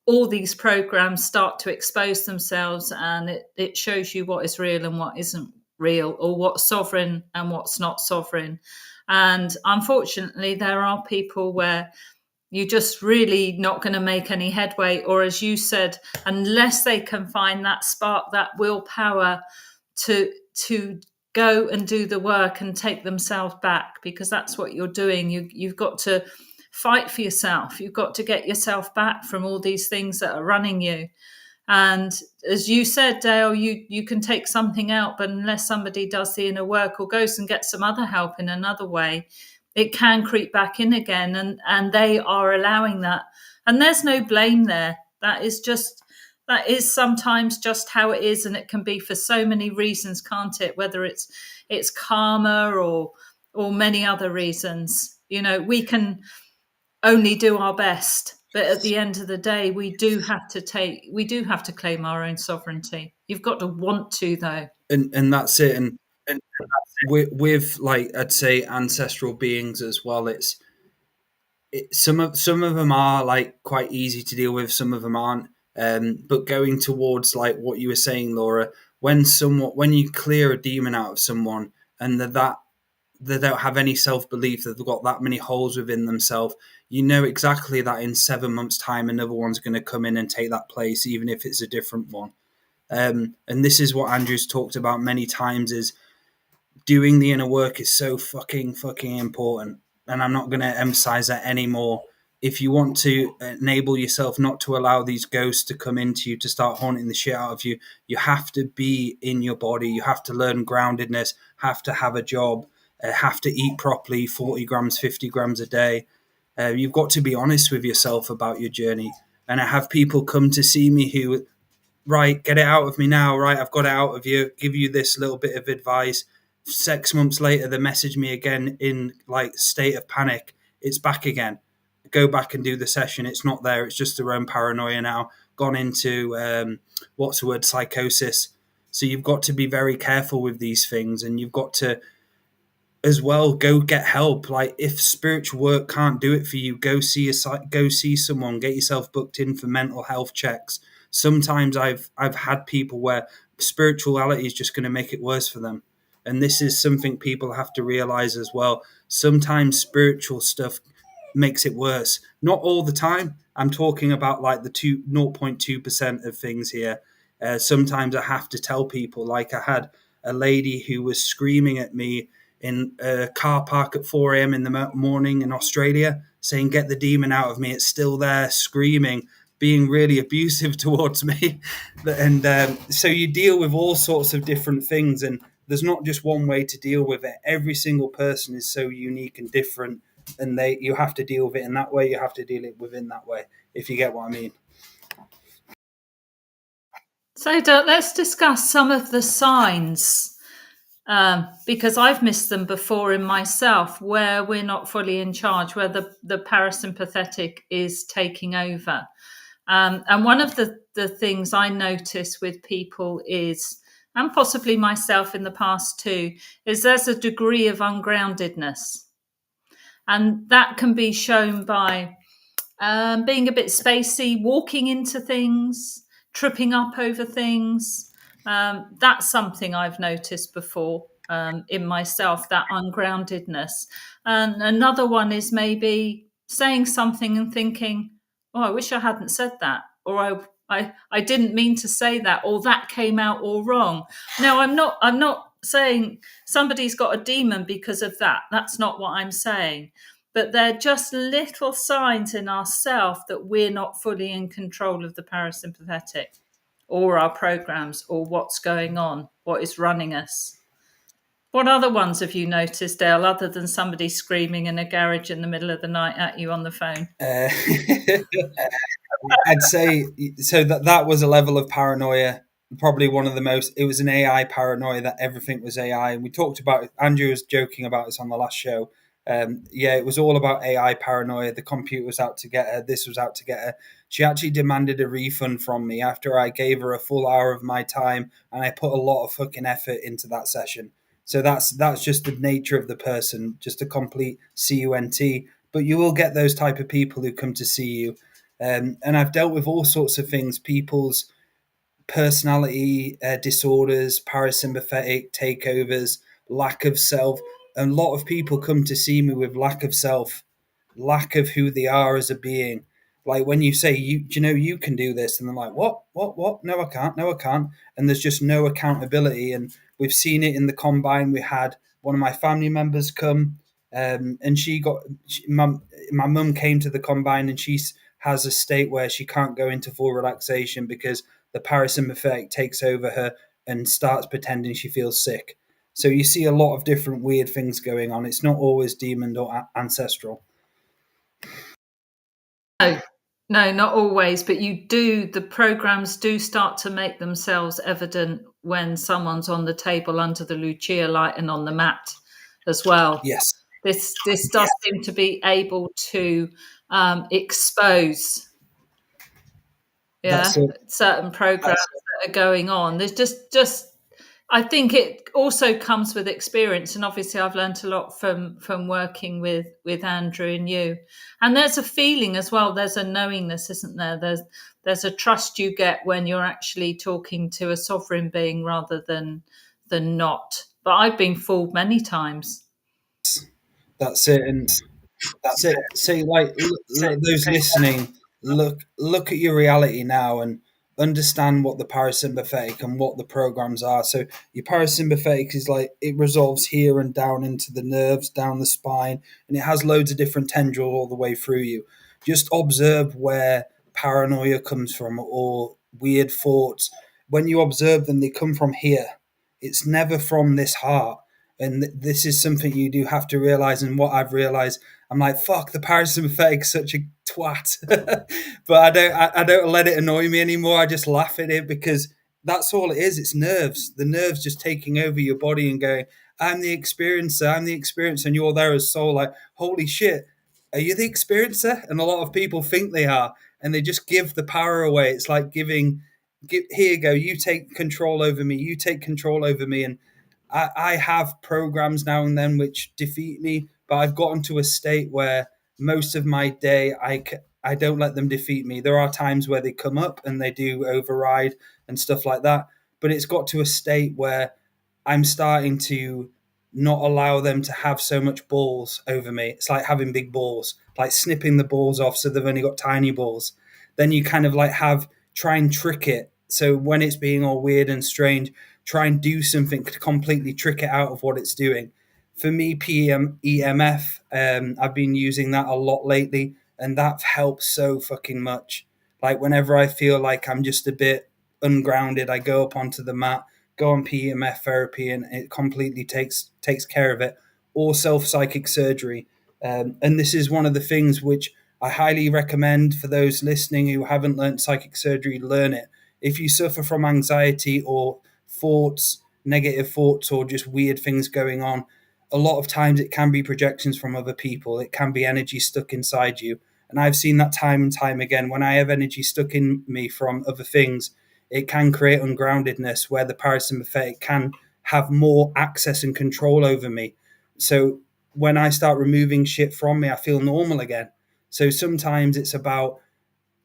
all these programs start to expose themselves, and it shows you what is real and what isn't real, or what's sovereign and what's not sovereign. And unfortunately, there are people where you're just really not going to make any headway, or as you said, unless they can find that spark, that willpower to go and do the work and take themselves back, because that's what you're doing. You've got to fight for yourself. You've got to get yourself back from all these things that are running you. And as you said, Dale, you can take something out, but unless somebody does the inner work or goes and gets some other help in another way, it can creep back in again. And they are allowing that. And there's no blame there. That is sometimes just how it is. And it can be for so many reasons, can't it? Whether it's karma or many other reasons. You know, we can only do our best, but at the end of the day, we do have to claim our own sovereignty. You've got to want to, though.
And that's it. And with like, I'd say, ancestral beings as well, some of them are like quite easy to deal with, some of them aren't. But going towards like what you were saying, Laura, when you clear a demon out of someone, and they don't have any self-belief, that they've got that many holes within themselves, you know exactly that in 7 months' time another one's going to come in and take that place, even if it's a different one. And this is what Andrew's talked about many times, is doing the inner work is so fucking important. And I'm not going to emphasize that anymore. If you want to enable yourself not to allow these ghosts to come into you, to start haunting the shit out of you, you have to be in your body. You have to learn groundedness, have to have a job, have to eat properly, 40 grams, 50 grams a day. You've got to be honest with yourself about your journey. And I have people come to see me who right, get it out of me now, right, I've got it out of you, give you this little bit of advice. 6 months later, they message me again in like state of panic. It's back again. Go back and do the session. It's not there. It's just their own paranoia now, gone into what's the word, psychosis. So you've got to be very careful with these things, and you've got to as well go get help. Like if spiritual work can't do it for you, go see someone, get yourself booked in for mental health checks. Sometimes I've had people where spirituality is just going to make it worse for them, and this is something people have to realize as well. Sometimes spiritual stuff makes it worse, not all the time. I'm talking about like the 0.2% of things here. Sometimes I have to tell people, like I had a lady who was screaming at me in a car park at 4 a.m. in the morning in Australia, saying, "Get the demon out of me." It's still there, screaming, being really abusive towards me. And so you deal with all sorts of different things, and there's not just one way to deal with it. Every single person is so unique and different, and you have to deal with it in that way. You have to deal with it in that way, if you get what I mean.
So let's discuss some of the signs, because I've missed them before in myself, where we're not fully in charge, where the parasympathetic is taking over. And one of the things I notice with people is, and possibly myself in the past too, is there's a degree of ungroundedness. And that can be shown by being a bit spacey, walking into things, tripping up over things. That's something I've noticed before in myself, that ungroundedness. And another one is maybe saying something and thinking, oh, I wish I hadn't said that, or I didn't mean to say that, or that came out all wrong. No, I'm not saying somebody's got a demon because of that. That's not what I'm saying. But they're just little signs in ourselves that we're not fully in control of the parasympathetic or our programs or what's going on, what is running us. What other ones have you noticed, Dale, other than somebody screaming in a garage in the middle of the night at you on the phone?
I'd say so that was a level of paranoia, probably one of the most. It was an AI paranoia, that everything was AI, and we talked about it. Andrew was joking about this on the last show. Yeah, it was all about AI paranoia. The computer was out to get her. This was out to get her. She actually demanded a refund from me after I gave her a full hour of my time, and I put a lot of fucking effort into that session. So that's just the nature of the person, just a complete cunt. But you will get those type of people who come to see you. And I've dealt with all sorts of things, people's personality disorders, parasympathetic takeovers, lack of self. A lot of people come to see me with lack of self, lack of who they are as a being. Like when you say, you can do this, and they're like, what? No, I can't. No, I can't. And there's just no accountability. And we've seen it in the combine. We had one of my family members come, and my mum came to the combine, and she has a state where she can't go into full relaxation because the parasympathetic takes over her and starts pretending she feels sick. So you see a lot of different weird things going on. It's not always demon or ancestral.
No, not always, but the programs do start to make themselves evident when someone's on the table under the Lucia light and on the mat as well.
Yes.
This does seem to be able to expose certain programs that are going on. There's just I think it also comes with experience, and obviously I've learned a lot from working with Andrew and you. And there's a feeling as well. There's a knowingness, isn't there? There's a trust you get when you're actually talking to a sovereign being rather than not. But I've been fooled many times.
That's it. And say like those listening, look at your reality now and understand what the parasympathetic and what the programs are. So your parasympathetic is like, it resolves here and down into the nerves, down the spine, and it has loads of different tendrils all the way through you. Just observe where paranoia comes from or weird thoughts. When you observe them, they come from here. It's never from this heart. And this is something you do have to realize. And what I've realized, I'm like, fuck, the parasympathetic is such a twat. But I don't let it annoy me anymore. I just laugh at it because that's all it is. It's nerves. The nerves just taking over your body and going, I'm the experiencer, and you're there as soul, like, holy shit, are you the experiencer? And a lot of people think they are, and they just give the power away. It's like here you go, you take control over me, you take control over me. And I have programs now and then which defeat me, but I've gotten to a state where most of my day I don't let them defeat me. There are times where they come up and they do override and stuff like that, but it's got to a state where I'm starting to not allow them to have so much balls over me. It's like having big balls, like snipping the balls off so they've only got tiny balls. Then you kind of like try and trick it. So when it's being all weird and strange, try and do something to completely trick it out of what it's doing. For me, EMF, I've been using that a lot lately, and that helps so fucking much. Like whenever I feel like I'm just a bit ungrounded, I go up onto the mat, go on PEMF therapy, and it completely takes care of it. Or self psychic surgery, and this is one of the things which I highly recommend for those listening who haven't learned psychic surgery. Learn it. If you suffer from anxiety or thoughts, negative thoughts, or just weird things going on, a lot of times it can be projections from other people. It can be energy stuck inside you. And I've seen that time and time again. When I have energy stuck in me from other things, it can create ungroundedness where the parasympathetic can have more access and control over me. So when I start removing shit from me, I feel normal again. So sometimes it's about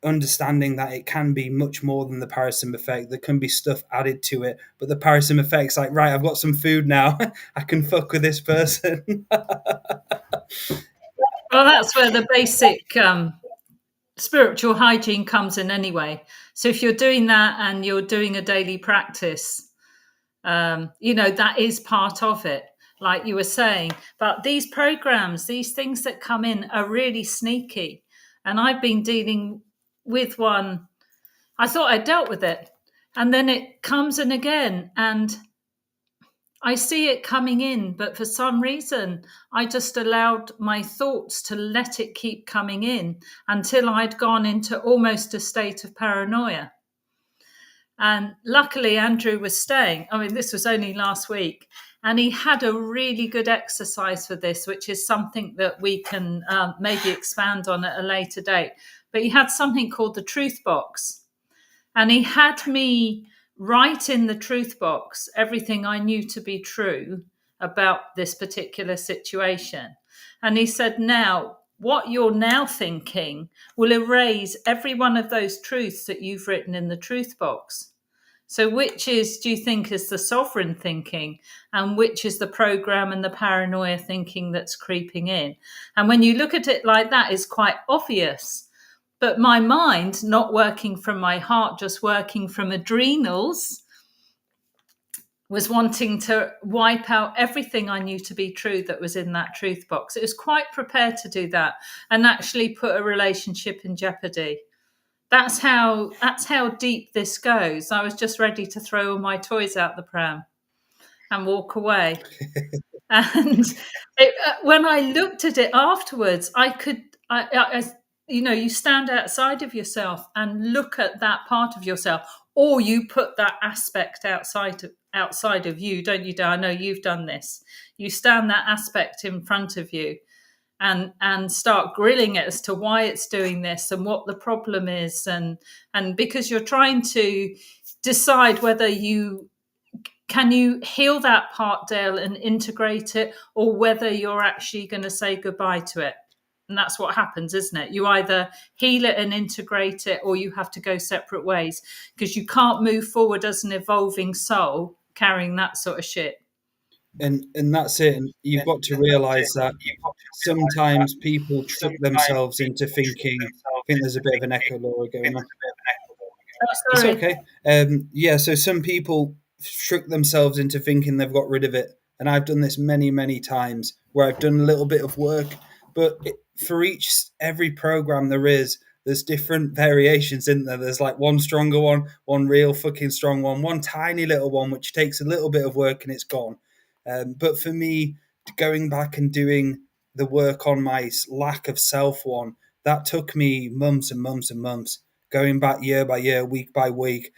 understanding that it can be much more than the parasympathetic. There can be stuff added to it, but the parasympathetic's like, right, I've got some food now. I can fuck with this person.
Well, that's where the basic spiritual hygiene comes in anyway. So if you're doing that and you're doing a daily practice, that is part of it, like you were saying. But these programs, these things that come in are really sneaky. And I've been dealing with one. I thought I dealt with it. And then it comes in again. And I see it coming in, but for some reason, I just allowed my thoughts to let it keep coming in until I'd gone into almost a state of paranoia. And luckily, Andrew was staying. I mean, this was only last week. And he had a really good exercise for this, which is something that we can maybe expand on at a later date. But he had something called the truth box. And he had me write in the truth box everything I knew to be true about this particular situation. And he said, now, what you're now thinking will erase every one of those truths that you've written in the truth box. So which do you think is the sovereign thinking, and which is the program and the paranoia thinking that's creeping in? And when you look at it like that, it's quite obvious. But my mind, not working from my heart, just working from adrenals, was wanting to wipe out everything I knew to be true that was in that truth box. It was quite prepared to do that and actually put a relationship in jeopardy. That's how deep this goes. I was just ready to throw all my toys out the pram and walk away. And when I looked at it afterwards, you stand outside of yourself and look at that part of yourself, or you put that aspect outside of you, don't you, I know you've done this. You stand that aspect in front of you and start grilling it as to why it's doing this and what the problem is, and because you're trying to decide whether you heal that part, Dale, and integrate it, or whether you're actually going to say goodbye to it. And that's what happens, isn't it? You either heal it and integrate it, or you have to go separate ways, because you can't move forward as an evolving soul carrying that sort of shit.
And that's it. And you've got to realize that sometimes people trick themselves into thinking. I think there's a bit of an echo, Laura, going on.
Oh,
It's
sorry.
okay. So some people trick themselves into thinking they've got rid of it. And I've done this many, many times where I've done a little bit of work. But for every program there's different variations, isn't there? There's like one stronger one real fucking strong one tiny little one, which takes a little bit of work and it's gone. But for me, going back and doing the work on my lack of self one, That took me months and months and months, going back year by year, week by week,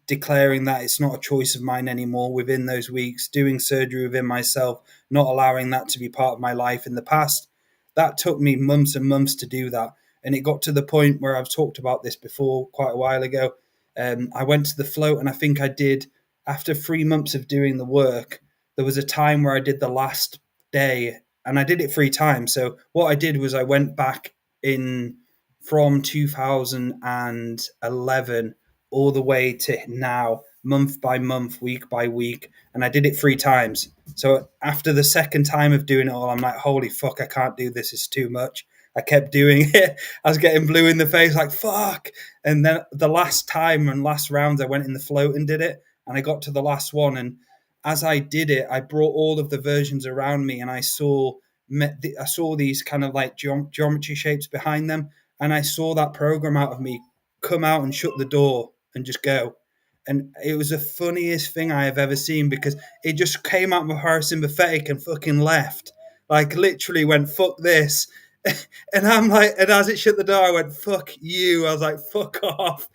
declaring that it's not a choice of mine anymore within those weeks, doing surgery within myself, not allowing that to be part of my life in the past. That took me months and months to do that. And it got to the point where I've talked about this before quite a while ago. I went to the float, and I think I did, after 3 months of doing the work, there was a time where I did the last day, and I did it 3 times. So what I did was I went back in from 2011 all the way to now, month by month, week by week, and I did it 3 times. So after the second time of doing it all, I'm like, holy fuck, I can't do this. It's too much. I kept doing it. I was getting blue in the face, like, fuck. And then the last time and last round, I went in the float and did it. And I got to the last one. And as I did it, I brought all of the versions around me, and I saw these kind of like geometry shapes behind them. And I saw that program out of me come out and shut the door and just go. And it was the funniest thing I have ever seen, because it just came out of parasympathetic and fucking left. Like, literally went, fuck this. And I'm like, and as it shut the door, I went, fuck you. I was like, fuck off.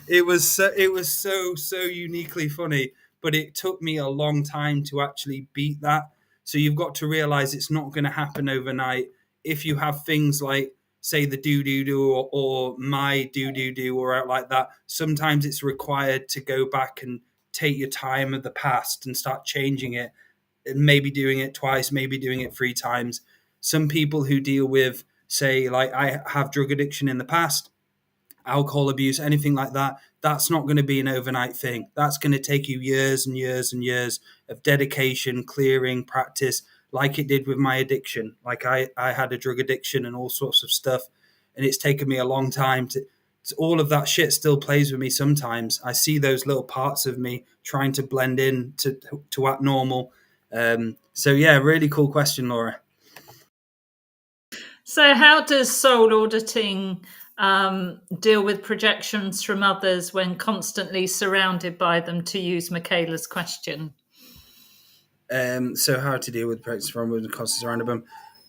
It was so uniquely funny, but it took me a long time to actually beat that. So you've got to realize it's not going to happen overnight. If you have things like, say, the do or my do or out like that, sometimes it's required to go back and take your time of the past and start changing it, and maybe doing it twice, maybe doing it 3 times. Some people who deal with, say, like I have drug addiction in the past, alcohol abuse, anything like that, that's not going to be an overnight thing. That's going to take you years and years and years of dedication, clearing, practice, like it did with my addiction. Like I had a drug addiction and all sorts of stuff, and it's taken me a long time to all of that shit still plays with me sometimes. I see those little parts of me trying to blend in to act normal. So yeah, really cool question, Laura.
So, how does soul auditing deal with projections from others when constantly surrounded by them, to use Michaela's question?
So how to deal with practice from and costs around them.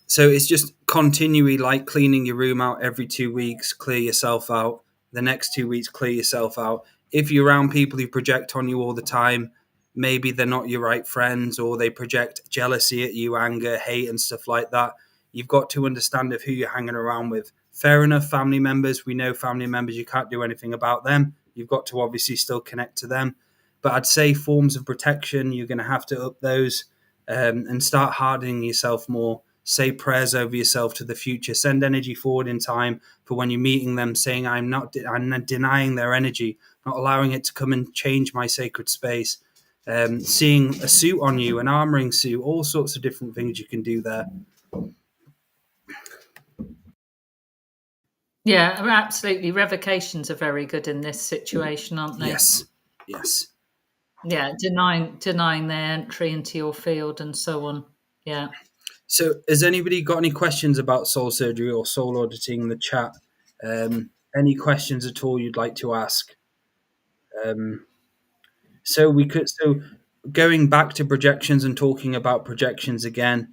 So it's just continually like cleaning your room out every 2 weeks, clear yourself out. The next 2 weeks, clear yourself out. If you're around people who project on you all the time, maybe they're not your right friends, or they project jealousy at you, anger, hate, and stuff like that. You've got to understand of who you're hanging around with. Fair enough, family members. We know family members, you can't do anything about them. You've got to obviously still connect to them. But I'd say forms of protection, you're going to have to up those, and start hardening yourself more. Say prayers over yourself to the future. Send energy forward in time for when you're meeting them, saying, I'm not denying their energy, not allowing it to come and change my sacred space. Seeing a suit on you, an armoring suit, all sorts of different things you can do there.
Yeah, absolutely. Revocations are very good in this situation, aren't they?
Yes.
Yeah, denying their entry into your field and so on. Yeah.
So has anybody got any questions about soul surgery or soul auditing in the chat? Any questions at all you'd like to ask? So going back to projections and talking about projections again,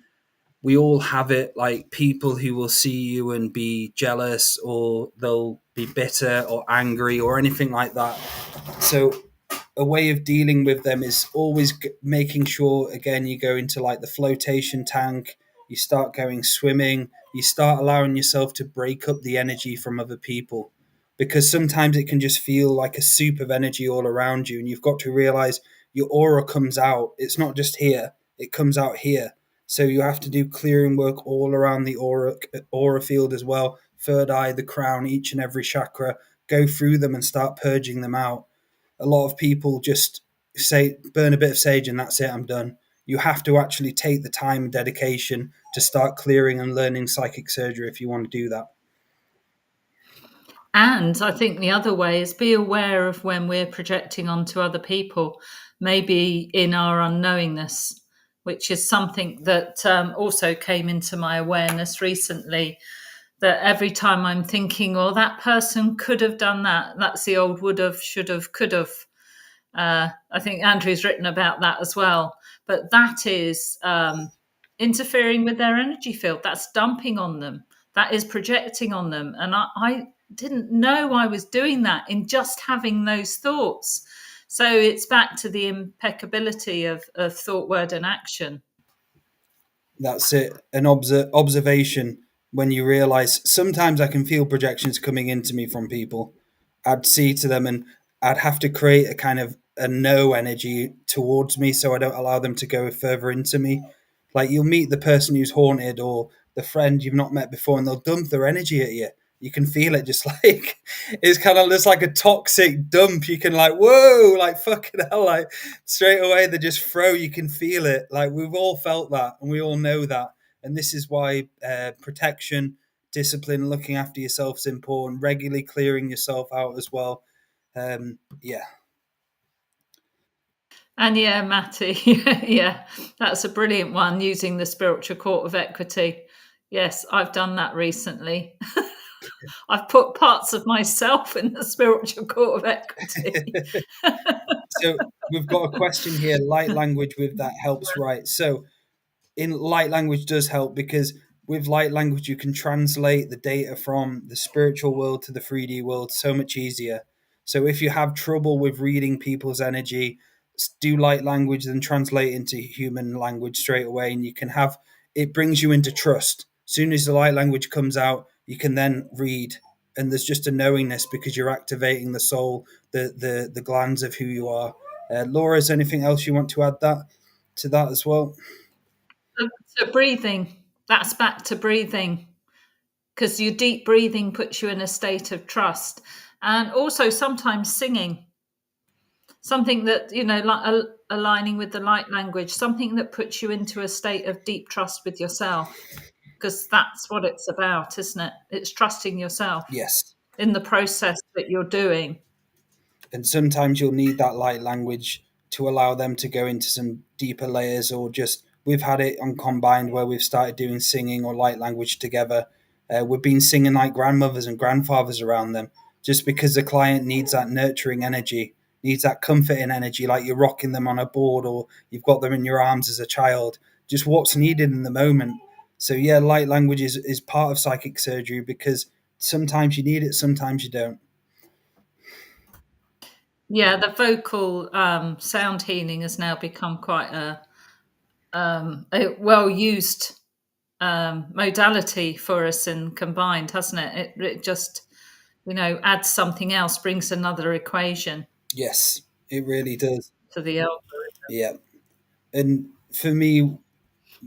we all have it, like people who will see you and be jealous, or they'll be bitter or angry or anything like that. So a way of dealing with them is always making sure, again, you go into like the flotation tank, you start going swimming, you start allowing yourself to break up the energy from other people, because sometimes it can just feel like a soup of energy all around you, and you've got to realize your aura comes out. It's not just here, it comes out here. So you have to do clearing work all around the aura field as well. Third eye, the crown, each and every chakra. Go through them and start purging them out. A lot of people just say, burn a bit of sage and that's it, I'm done. You have to actually take the time and dedication to start clearing and learning psychic surgery if you want to do that.
And I think the other way is be aware of when we're projecting onto other people, maybe in our unknowingness, which is something that also came into my awareness recently. That every time I'm thinking, oh, that person could have done that, that's the old would have, should have, could have. I think Andrew's written about that as well. But that is interfering with their energy field. That's dumping on them. that is projecting on them. And I didn't know I was doing that in just having those thoughts. So it's back to the impeccability of thought, word, and action.
That's it. An observation when you realize sometimes I can feel projections coming into me from people. I'd see to them and I'd have to create a kind of a no energy towards me so I don't allow them to go further into me. Like you'll meet the person who's haunted or the friend you've not met before and they'll dump their energy at you. You can feel it just like it's kind of just like a toxic dump. You can like, whoa, like fucking hell, like straight away they just throw. You can feel it. Like we've all felt that and we all know that. And this is why protection, discipline, looking after yourself is important. Regularly clearing yourself out as well. Yeah.
And yeah, Matty, yeah, that's a brilliant one, using the spiritual court of equity. Yes, I've done that recently. I've put parts of myself in the spiritual court of equity.
So we've got a question here. Light language with that helps, right? So in light language does help because with light language you can translate the data from the spiritual world to the 3D world so much easier. So if you have trouble with reading people's energy, do light language then translate into human language straight away and you can have it brings you into trust. As soon as the light language comes out, you can then read and there's just a knowingness because you're activating the soul, the glands of who you are. Laura, is there anything else you want to add that to that as well?
So breathing, that's back to breathing, because your deep breathing puts you in a state of trust. And also sometimes singing, something that, like aligning with the light language, something that puts you into a state of deep trust with yourself, because that's what it's about, isn't it? It's trusting yourself
Yes.
in the process that you're doing.
And sometimes you'll need that light language to allow them to go into some deeper layers, or just we've had it on combined where we've started doing singing or light language together. We've been singing like grandmothers and grandfathers around them just because the client needs that nurturing energy, needs that comforting energy, like you're rocking them on a board or you've got them in your arms as a child, just what's needed in the moment. So, yeah, light language is part of psychic surgery because sometimes you need it, sometimes you don't.
Yeah, the vocal sound healing has now become quite a well used modality for us and combined, hasn't it? It just, adds something else, brings another equation
Yes, it really does.
to the algorithm.
Yeah. And for me,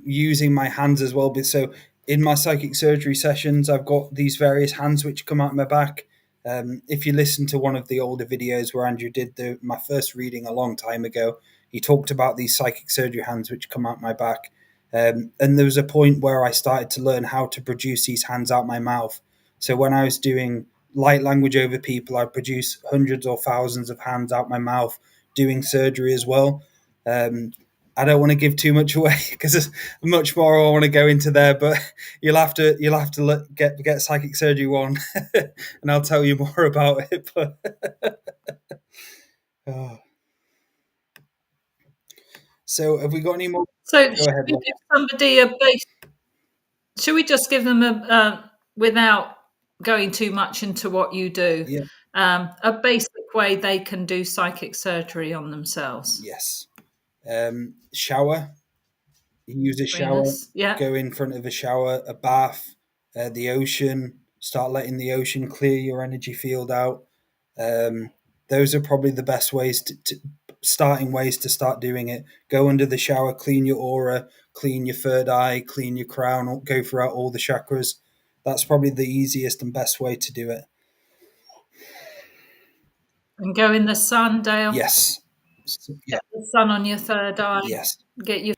using my hands as well. But so in my psychic surgery sessions, I've got these various hands which come out my back. If you listen to one of the older videos where Andrew did my first reading a long time ago, he talked about these psychic surgery hands which come out my back. And there was a point where I started to learn how to produce these hands out my mouth. So when I was doing light language over people, I'd produce hundreds or thousands of hands out my mouth doing surgery as well. Um, I don't want to give too much away because there's much more I want to go into there. But you'll have to get psychic surgery one, and I'll tell you more about it. But oh. So, have we got any more?
So
Go ahead, Laura.
should we just give them without going too much into what you do,
Yeah.
a basic way they can do psychic surgery on themselves?
Yes. Shower. You use a shower.
Venus, yeah.
Go in front of a shower, a bath, the ocean. Start letting the ocean clear your energy field out. Um, those are probably the best ways to starting ways to start doing it. Go under the shower, clean your aura, clean your third eye, clean your crown, go throughout all the chakras. That's probably the easiest and best way to do it.
And go in the sun, Dale.
Yes. Yeah.
Get the sun on your third eye.
Yes.
Get your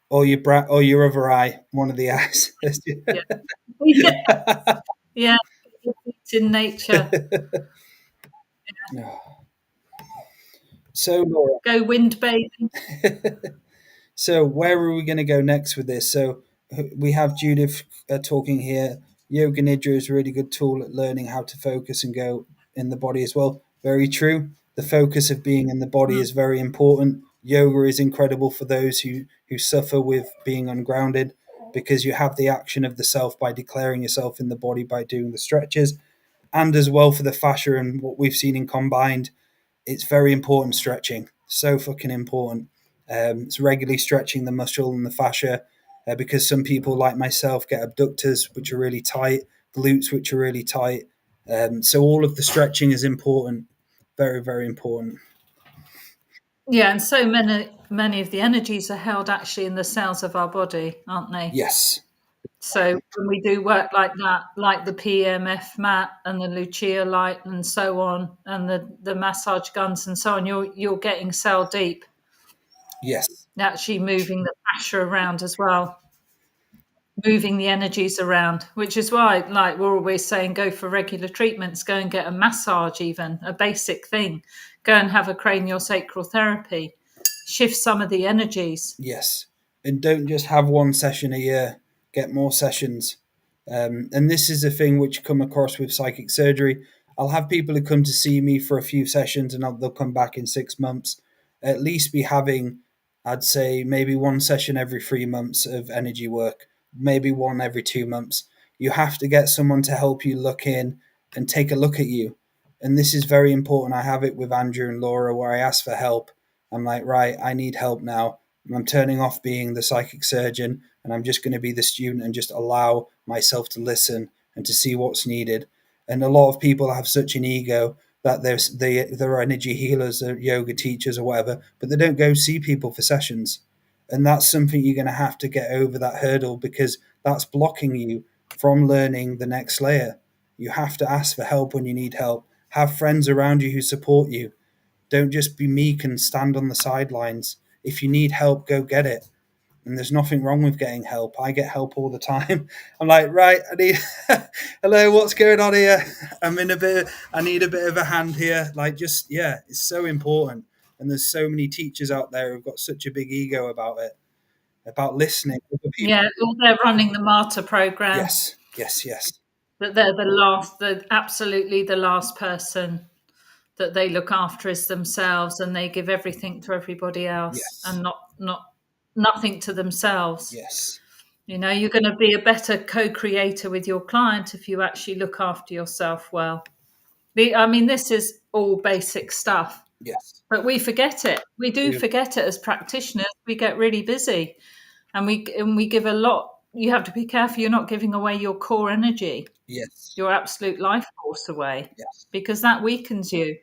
Or or your other eye, one of the eyes.
yeah. Yeah. Yeah. It's in nature.
So, Laura,
Go wind bathing.
so where are we going to go next with this? So we have Judith talking here. Yoga Nidra is a really good tool at learning how to focus and go in the body as well. Very true. The focus of being in the body is very important. Yoga is incredible for those who suffer with being ungrounded. because you have the action of the self by declaring yourself in the body by doing the stretches, and as well for the fascia and what we've seen in combined, it's very important stretching. So fucking important. It's regularly stretching the muscle and the fascia, because some people, like myself, get abductors which are really tight, glutes which are really tight. So all of the stretching is important. Very, very important.
Yeah, and so many of the energies are held actually in the cells of our body, aren't they?
Yes.
So when we do work like that, like the PMF mat and the Lucia light and so on, and the massage guns and so on, you're getting cell deep,
Yes.
actually moving the fascia around as well, moving the energies around, which is why, like we're always saying, go for regular treatments, go and get a massage, even a basic thing, go and have a craniosacral therapy, shift some of the energies.
Yes. And don't just have one session a year, get more sessions. And this is a thing which come across with psychic surgery. I'll have people who come to see me for a few sessions and they'll come back in 6 months. At least be having, I'd say, maybe one session every 3 months of energy work, maybe one every 2 months. You have to get someone to help you look in and take a look at you. And this is very important. I have it with Andrew and Laura where I ask for help. I'm like, right, I need help now. I'm turning off being the psychic surgeon and I'm just going to be the student and just allow myself to listen and to see what's needed. And a lot of people have such an ego that they're energy healers or yoga teachers or whatever, but they don't go see people for sessions. And that's something you're going to have to get over that hurdle, because that's blocking you from learning the next layer. You have to ask for help when you need help. Have friends around you who support you. Don't just be meek and stand on the sidelines. If you need help, go get it. And there's nothing wrong with getting help. I get help all the time. I'm like, right, I need hello, what's going on here? I need a bit of a hand here. Like, just, yeah, it's so important. And there's so many teachers out there who've got such a big ego about it, about listening to other people.
Yeah, or they're running the martyr program,
Yes, yes, yes,
that they're the absolutely the last person that they look after is themselves, and they give everything to everybody else
yes,
and not nothing to themselves.
yes,
You know, you're going to be a better co-creator with your client if you actually look after yourself well. I mean, this is all basic stuff,
yes.
but we forget it. We do forget it as practitioners. We get really busy, and we give a lot. You have to be careful you're not giving away your core energy,
Yes,
your absolute life force away,
yes.
because that weakens you.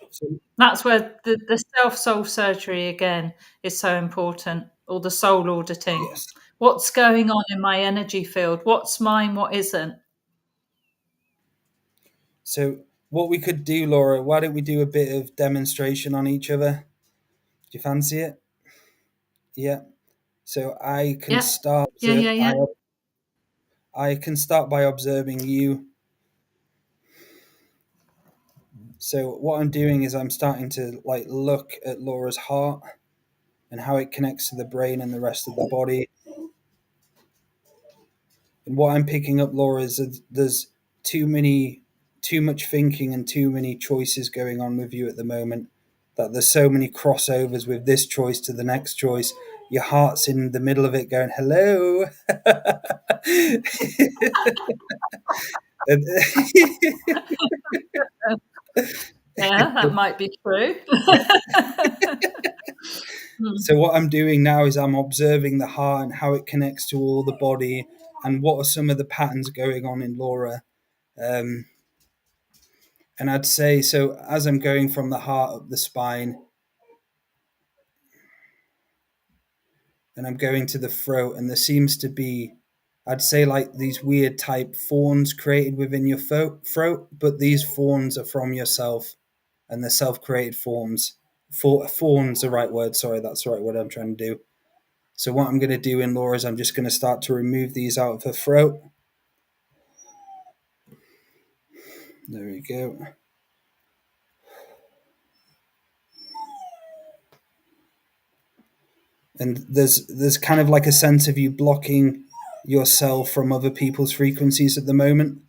So,
That's where the self soul surgery again is so important, or the soul auditing.
yes.
What's going on in my energy field? What's mine? What isn't?
So, what we could do, Laura, why don't we do a bit of demonstration on each other? Do you fancy it? Yeah. So I can
Yeah,
start.
yeah, yeah, yeah.
I can start by observing you. So what I'm doing is I'm starting to like look at Laura's heart and how it connects to the brain and the rest of the body. And what I'm picking up, Laura, is that there's too much thinking and too many choices going on with you at the moment. That there's so many crossovers with this choice to the next choice. Your heart's in the middle of it, going hello. And-
Yeah, that might be true.
So what I'm doing now is I'm observing the heart and how it connects to all the body, and what are some of the patterns going on in Laura. Um, and I'd say, so as I'm going from the heart up the spine, and I'm going to the throat, and there seems to be, I'd say, like these weird type fawns created within your throat, but these fawns are from yourself, and they're self-created forms. Fawns, the right word. Sorry, that's the right word I'm trying to do. So what I'm going to do in Laura is I'm just going to start to remove these out of her throat. There we go. And there's kind of like a sense of you blocking yourself from other people's frequencies at the moment.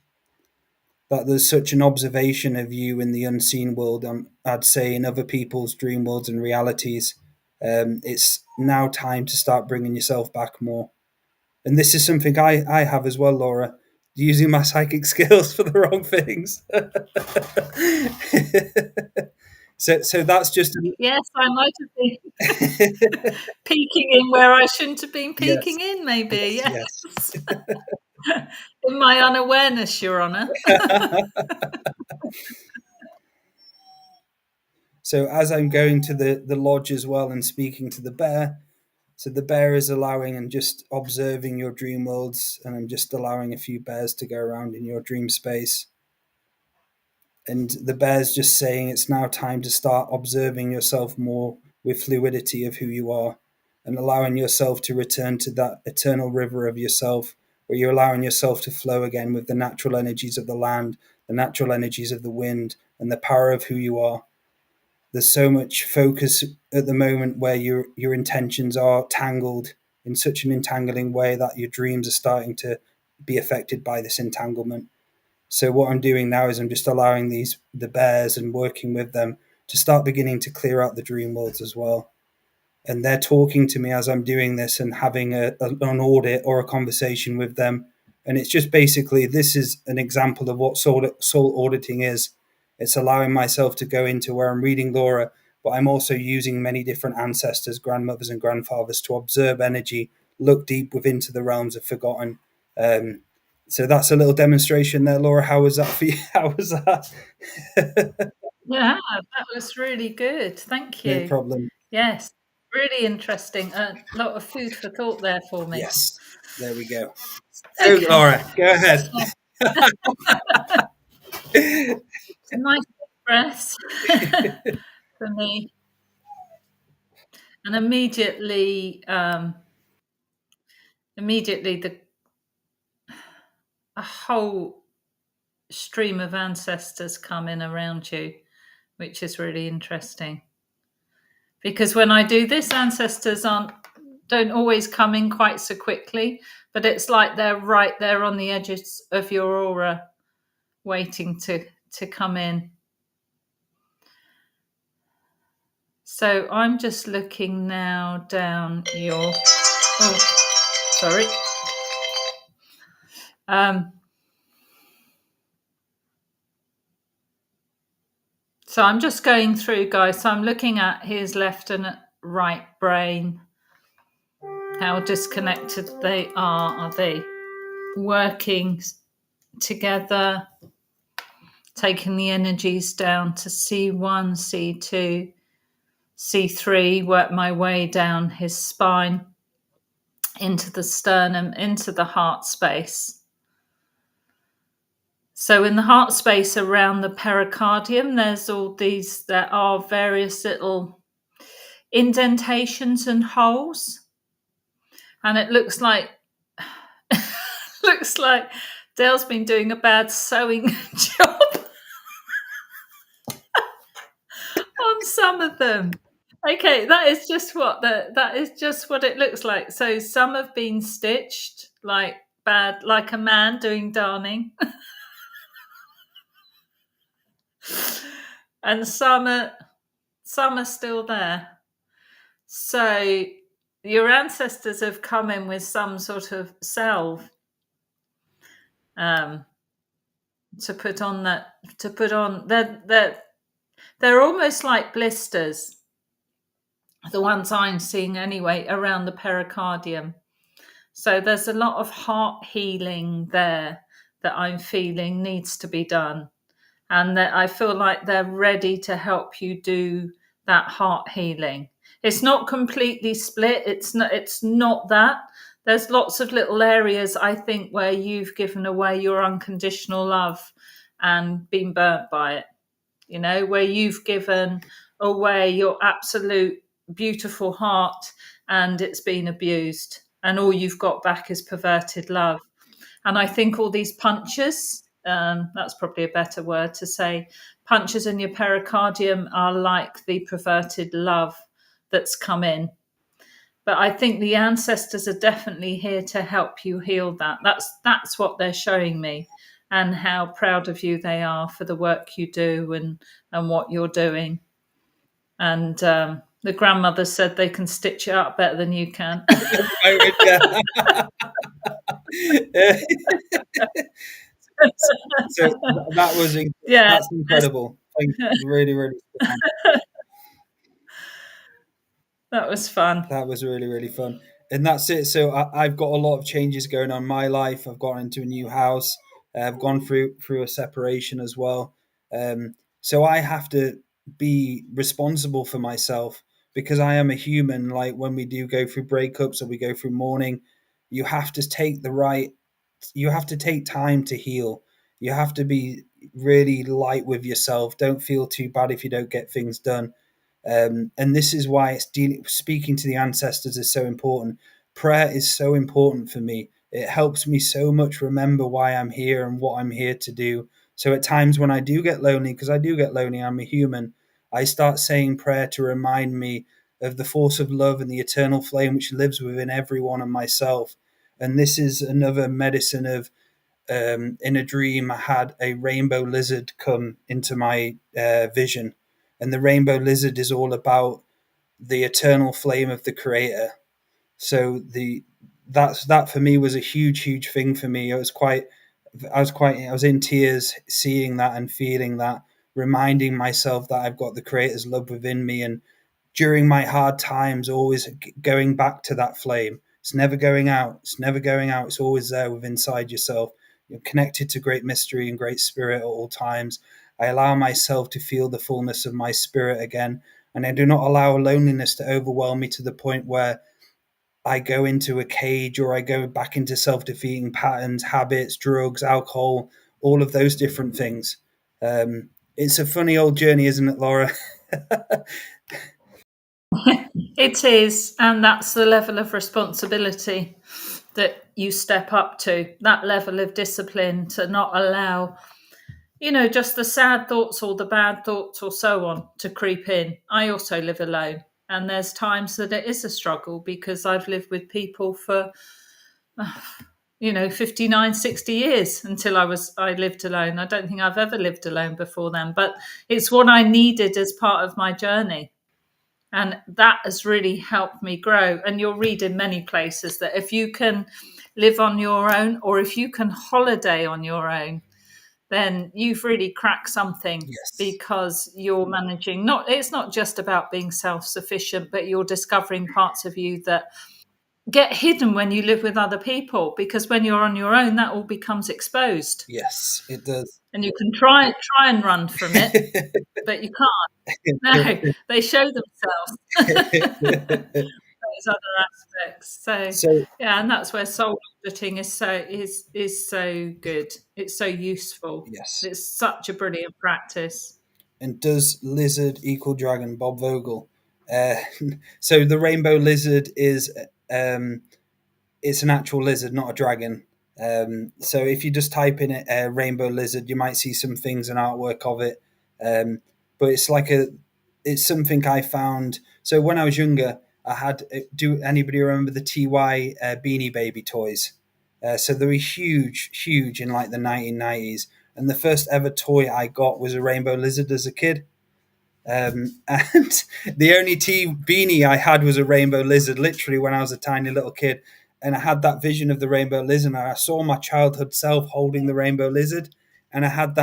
That there's such an observation of you in the unseen world. I'd say in other people's dream worlds and realities. It's now time to start bringing yourself back more. And this is something I have as well, Laura, using my psychic skills for the wrong things. So that's just
Yes, I might have been peeking in where I shouldn't have been
yes,
peeking in, maybe.
yes,
Yes. In my unawareness, Your Honour.
So as I'm going to the lodge as well and speaking to the bear, so the bear is allowing and just observing your dream worlds, and I'm just allowing a few bears to go around in your dream space. And the bear's just saying it's now time to start observing yourself more with fluidity of who you are, and allowing yourself to return to that eternal river of yourself, where you're allowing yourself to flow again with the natural energies of the land, the natural energies of the wind, and the power of who you are. There's so much focus at the moment where your intentions are tangled in such an entangling way that your dreams are starting to be affected by this entanglement. So what I'm doing now is I'm just allowing the bears and working with them to start beginning to clear out the dream worlds as well. And they're talking to me as I'm doing this and having an audit or a conversation with them. And it's just basically, this is an example of what soul auditing is. It's allowing myself to go into where I'm reading Laura, but I'm also using many different ancestors, grandmothers and grandfathers to observe energy, look deep within to the realms of forgotten. Um, so that's a little demonstration there, Laura. How was that for you? How was that?
Yeah, that was really good. Thank
No
you.
problem.
Yes, really interesting. A lot of food for thought there for me.
Yes, there we go. So,
Okay.
Laura, go ahead.
So, nice breath for me. And immediately a whole stream of ancestors come in around you, which is really interesting. Because when I do this, ancestors don't always come in quite so quickly, but it's like they're right there on the edges of your aura, waiting to come in. So I'm just looking now down your. Oh, sorry. So I'm just going through, guys. So I'm looking at his left and right brain, how disconnected they are. Are they working together? Taking the energies down to C1, C2, C3, work my way down his spine, into the sternum, into the heart space. So in the heart space around the pericardium, there are various little indentations and holes. And it looks like Dale's been doing a bad sewing job on some of them. Okay, that is just what it looks like. So some have been stitched like a man doing darning. And some are still there. So your ancestors have come in with some sort of salve to put on they're almost like blisters, the ones I'm seeing anyway, around the pericardium. So there's a lot of heart healing there that I'm feeling needs to be done, and that I feel like they're ready to help you do that heart healing. It's not completely split. It's not that. There's lots of little areas, I think, where you've given away your unconditional love and been burnt by it. You know, where you've given away your absolute beautiful heart and it's been abused, and all you've got back is perverted love. And I think all these punches, that's probably a better word to say, punches in your pericardium are like the perverted love that's come in. But I think the ancestors are definitely here to help you heal that. That's what they're showing me, and how proud of you they are for the work you do and what you're doing. And The grandmother said they can stitch it up better than you can.
Yeah. So that was
Yeah,
that's incredible. Thank you. Really, really spot on.
that was fun.
That was really, really fun. And that's it. So I've got a lot of changes going on in my life. I've gone into a new house. I've gone through a separation as well. So I have to be responsible for myself because I am a human. Like when we do go through breakups or we go through mourning, you have to take the right. You have to take time to heal. You have to be really light with yourself. Don't feel too bad if you don't get things done, and this is why speaking to the ancestors is so important. Prayer is so important for me. It helps me so much remember why I'm here and what I'm here to do. So at times when I do get lonely, because I do get lonely, I'm a human, I start saying prayer to remind me of the force of love and the eternal flame which lives within everyone and myself. And this is another medicine of in a dream, I had a rainbow lizard come into my vision, and the rainbow lizard is all about the eternal flame of the Creator. So that for me was a huge, huge thing for me. I was in tears seeing that and feeling that, reminding myself that I've got the Creator's love within me, and during my hard times, always going back to that flame. It's never going out. It's never going out. It's always there within inside yourself. You're connected to great mystery and great spirit at all times. I allow myself to feel the fullness of my spirit again, and I do not allow loneliness to overwhelm me to the point where I go into a cage or I go back into self-defeating patterns, habits, drugs, alcohol, all of those different things. It's a funny old journey, isn't it, Laura?
It is, and that's the level of responsibility that you step up to, that level of discipline to not allow, just the sad thoughts or the bad thoughts or so on to creep in. I also live alone, and there's times that it is a struggle because I've lived with people for 59, 60 years until I lived alone. I don't think I've ever lived alone before then, but it's what I needed as part of my journey. And that has really helped me grow. And you'll read in many places that if you can live on your own or if you can holiday on your own, then you've really cracked something
Yes.
because you're managing it's not just about being self-sufficient, but you're discovering parts of you that get hidden when you live with other people, because when you're on your own that all becomes exposed
Yes, it does.
and you can try and run from it, but you can't. No, they show themselves. Those other aspects. So
So
yeah, and that's where soul auditing is so good. It's so useful.
yes,
It's such a brilliant practice.
and does lizard equal dragon? Bob Vogel. Uh, so the rainbow lizard is it's an actual lizard, not a dragon. So if you just type in it, rainbow lizard, you might see some things and artwork of it. Um, but it's something I found. So when I was younger, I had. Do anybody remember the TY Beanie Baby toys? So they were huge, huge in like the 1990s. And the first ever toy I got was a rainbow lizard as a kid. And the only tea beanie I had was a rainbow lizard, literally when I was a tiny little kid. And I had that vision of the rainbow lizard, and I saw my childhood self holding the rainbow lizard. And I had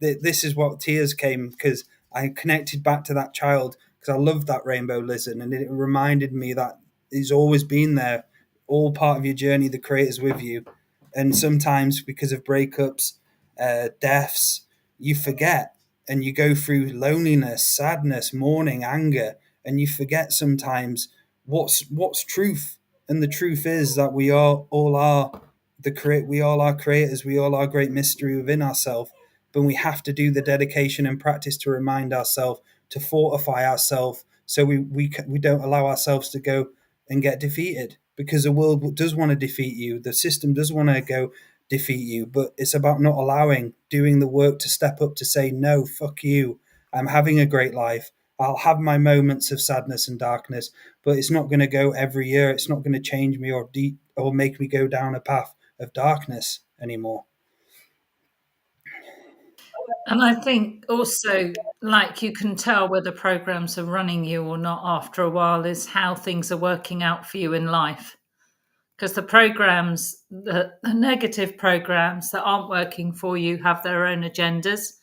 this is what tears came because I connected back to that child because I loved that rainbow lizard. And it reminded me that he's always been there, all part of your journey, the creator's with you. And sometimes because of breakups, deaths, you forget and you go through loneliness, sadness, mourning, anger, and you forget sometimes what's truth. And the truth is that we all are we all are creators, we all are great mystery within ourselves, but we have to do the dedication and practice to remind ourselves, to fortify ourselves, so we don't allow ourselves to go and get defeated, because the world does want to defeat you, the system does want to go defeat you, but it's about not allowing, doing the work to step up to say, no, fuck you. I'm having a great life. I'll have my moments of sadness and darkness, but it's not going to go every year. It's not going to change me or make me go down a path of darkness anymore.
And I think also, like, you can tell whether programs are running you or not after a while is how things are working out for you in life. Because the programs, the negative programs that aren't working for you have their own agendas,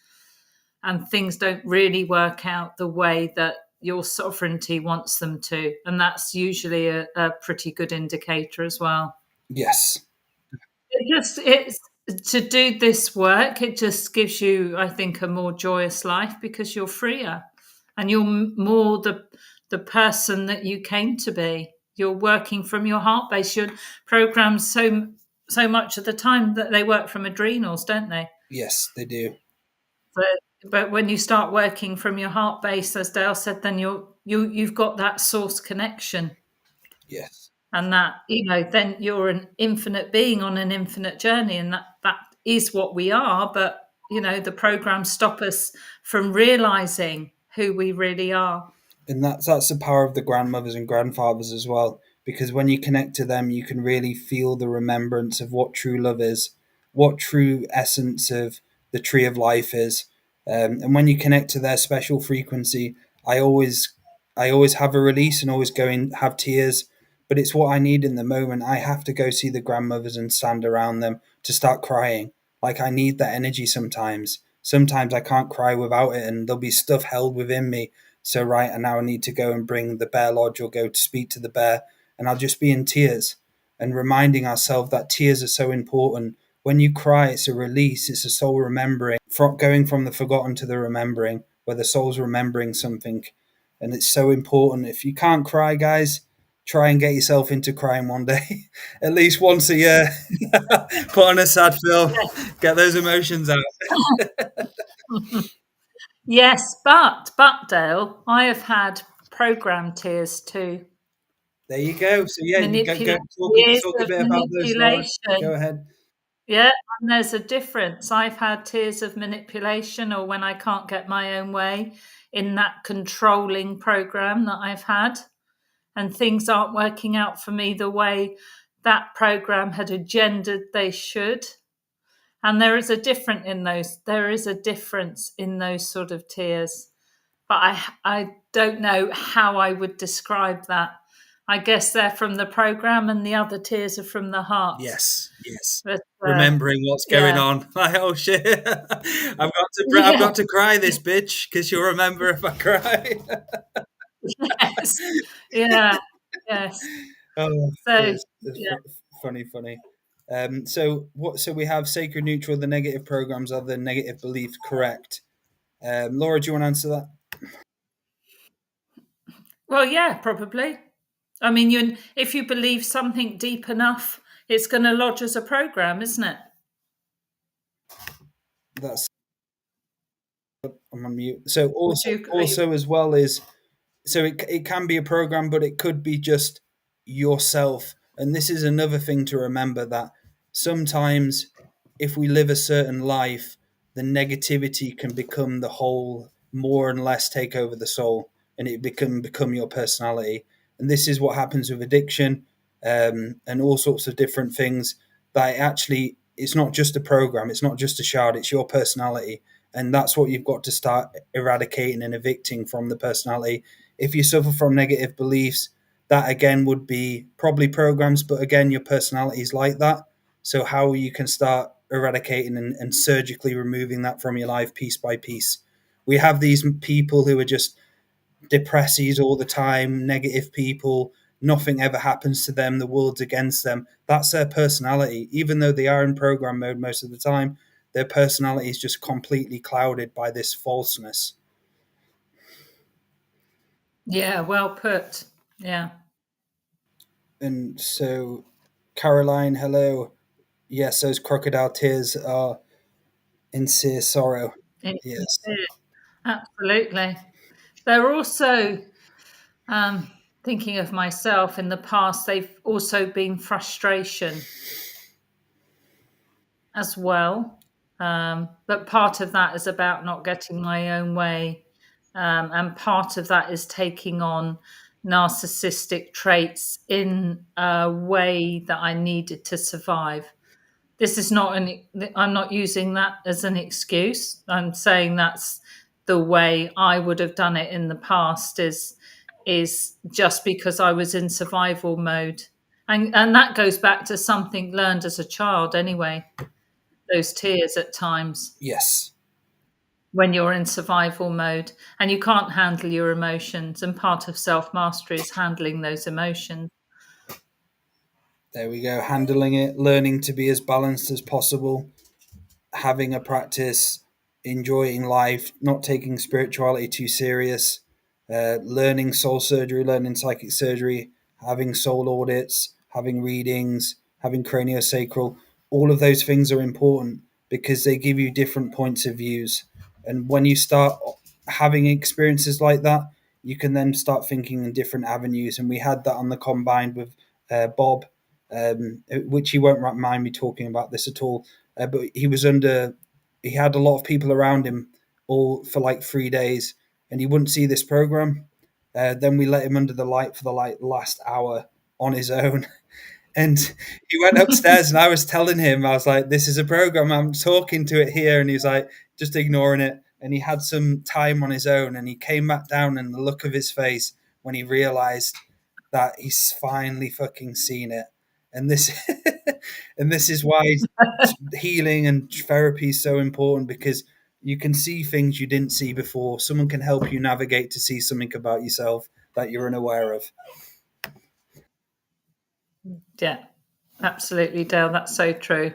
and things don't really work out the way that your sovereignty wants them to. And that's usually a pretty good indicator as well.
Yes,
It's to do this work, it just gives you, I think, a more joyous life because you're freer and you're more the person that you came to be. You're working from your heart base. Your programs so much of the time that they work from adrenals, don't they?
yes, they do.
But when you start working from your heart base, as Dale said, then you've got that source connection,
Yes.
and that, then you're an infinite being on an infinite journey, and that is what we are. But the programs stop us from realizing who we really are.
And that's the power of the grandmothers and grandfathers as well, because when you connect to them you can really feel the remembrance of what true love is, what true essence of the tree of life is. And when you connect to their special frequency, i always I always have a release and always go and have tears, but it's what I need in the moment. I have to go see the grandmothers and stand around them to start crying. Like, I need that energy sometimes I can't cry without it, and there'll be stuff held within me. So, right, and now I need to go and bring the bear lodge or go to speak to the bear, and I'll just be in tears and reminding ourselves that tears are so important. When you cry, it's a release, it's a soul remembering, from going from the forgotten to the remembering, where the soul's remembering something. And it's so important. If you can't cry, guys, try and get yourself into crying one day, at least once a year. Put on a sad film, get those emotions out.
Yes, but Dale, I have had program tears too.
There you go. So yeah, you go
Manipulation,
talk
years
talk a
of
bit about those, Laura. Go
manipulation.
ahead.
Yeah, and there's a difference. I've had tears of manipulation or when I can't get my own way in that controlling program that I've had, and things aren't working out for me the way that program had agendaed they should. And there is a difference in those sort of tears. But I don't know how I would describe that. I guess they're from the program and the other tears are from the heart.
Yes, yes.
But
Remembering what's going
yeah.
on. Like, oh shit, I've
Yeah.
got to cry this bitch because you'll remember if I cry.
Yes. Yeah. Yes.
Oh,
So
it's
yeah.
funny. So what? So we have sacred neutral. The negative programs are the negative beliefs. Correct. Laura, do you want to answer that?
Well, yeah, probably. I mean, if you believe something deep enough, it's going to lodge as a program, isn't it?
That's I'm on mute. So
Would
also
you? Are you
also as well is, so it can be a program, but it could be just yourself. And this is another thing to remember, that sometimes if we live a certain life, the negativity can become the whole, more and less take over the soul, and it become your personality. And this is what happens with addiction, and all sorts of different things. That actually, it's not just a program, it's not just a shard, it's your personality. And that's what you've got to start eradicating and evicting from the personality. If you suffer from negative beliefs, that again would be probably programs, but again, your personality is like that. So, how you can start eradicating and surgically removing that from your life piece by piece. We have these people who are just depressies all the time, negative people, nothing ever happens to them, the world's against them. That's their personality. Even though they are in program mode most of the time, their personality is just completely clouded by this falseness.
Yeah, well put. Yeah.
And so, Caroline, hello. Yes, those crocodile tears are sincere sorrow. Yes.
Absolutely. They're also, um, thinking of myself in the past, they've also been frustration as well. But part of that is about not getting my own way. And part of that is taking on narcissistic traits in a way that I needed to survive. This is not I'm not using that as an excuse. I'm saying that's the way I would have done it in the past, is just because I was in survival mode. And that goes back to something learned as a child anyway, those tears at times
Yes.
when you're in survival mode and you can't handle your emotions. And part of self mastery is handling those emotions.
There we go. Handling it, learning to be as balanced as possible, having a practice, enjoying life, not taking spirituality too serious, learning soul surgery, learning psychic surgery, having soul audits, having readings, having craniosacral. All of those things are important because they give you different points of views. And when you start having experiences like that, you can then start thinking in different avenues. And we had that on the combined with Bob, which he won't mind me talking about this at all. But he had a lot of people around him all for like 3 days, and he wouldn't see this program. Then we let him under the light for the last hour on his own. And he went upstairs, and I was telling him, I was like, "This is a program. I'm talking to it here," and he's like, just ignoring it. And he had some time on his own, and he came back down, and the look of his face when he realized that he's finally fucking seen it. And this, and this is why healing and therapy is so important, because you can see things you didn't see before. Someone can help you navigate to see something about yourself that you're unaware of.
Yeah, absolutely, Dale. That's so true.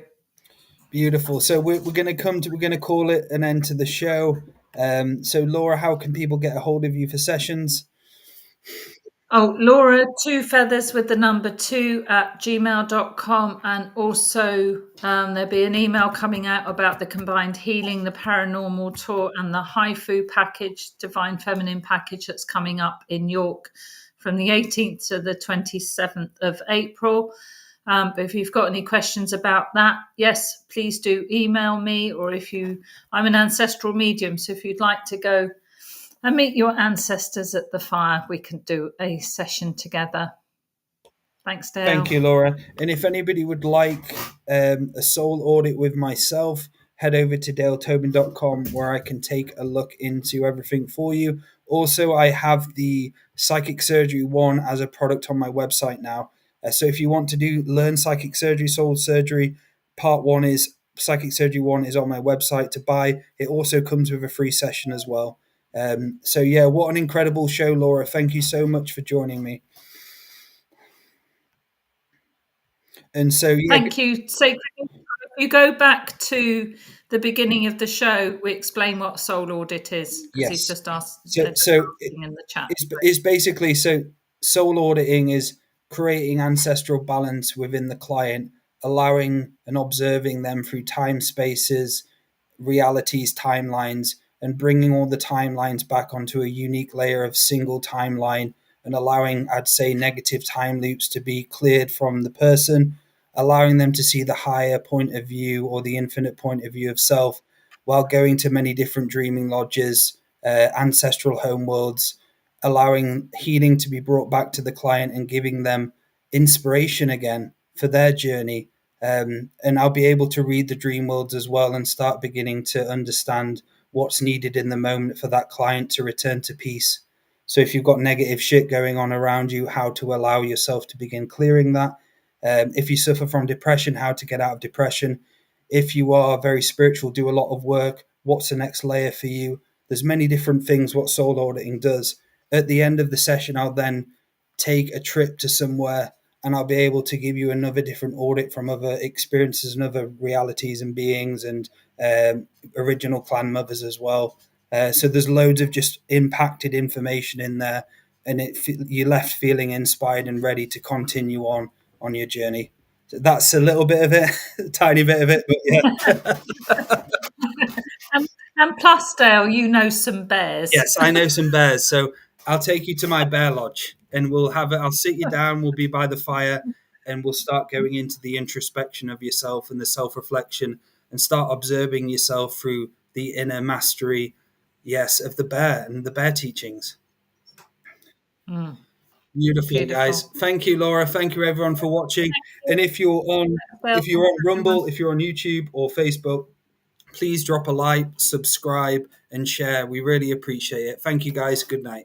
Beautiful. So we're going to we're going to call it an end to the show. So Laura, how can people get a hold of you for sessions?
Oh, Laura, two feathers with the number 2 at gmail.com. And also, there'll be an email coming out about the combined healing, the paranormal tour, and the HIFU package, Divine Feminine package, that's coming up in York from the 18th to the 27th of April. But if you've got any questions about that, yes, please do email me. Or I'm an ancestral medium, so if you'd like to go and meet your ancestors at the fire, we can do a session together. Thanks, Dale.
Thank you, Laura. And if anybody would like a soul audit with myself, head over to daletobin.com where I can take a look into everything for you. Also, I have the Psychic Surgery 1 as a product on my website now. So if you want to learn psychic surgery, soul surgery, part 1 is Psychic Surgery 1 is on my website to buy. It also comes with a free session as well. So yeah, what an incredible show, Laura. Thank you so much for joining me. And so, yeah.
Thank you, Sacred. If you go back to the beginning of the show, we explain what soul audit is, because he's
Yes.
just asked
So
in the chat.
it's basically, so soul auditing is creating ancestral balance within the client, allowing and observing them through time spaces, realities, timelines, and bringing all the timelines back onto a unique layer of single timeline, and allowing, I'd say, negative time loops to be cleared from the person, allowing them to see the higher point of view or the infinite point of view of self, while going to many different dreaming lodges, ancestral homeworlds, allowing healing to be brought back to the client and giving them inspiration again for their journey. And I'll be able to read the dream worlds as well and start beginning to understand what's needed in the moment for that client to return to peace. So if you've got negative shit going on around you, how to allow yourself to begin clearing that. If you suffer from depression, how to get out of depression. If you are very spiritual, do a lot of work. What's the next layer for you? There's many different things what soul auditing does. At the end of the session, I'll then take a trip to somewhere, and I'll be able to give you another different audit from other experiences and other realities and beings, and original clan mothers as well. So there's loads of just impacted information in there, and you're left feeling inspired and ready to continue on your journey. So that's a little bit of it, a tiny bit of it, but yeah.
And plus, Dale, you know some bears.
Yes, I know some bears. So I'll take you to my bear lodge, and I'll sit you down, we'll be by the fire, and we'll start going into the introspection of yourself and the self-reflection, and start observing yourself through the inner mastery, yes, of the bear and the bear teachings.
Mm.
Beautiful, guys.
Beautiful.
Thank you, Laura. Thank you, everyone, for watching.
Thank
And
you. Well,
if you're
thanks
on
everyone.
Rumble, if you're on YouTube or Facebook, please drop a like, subscribe, and share. We really appreciate it. Thank you, guys. Good night.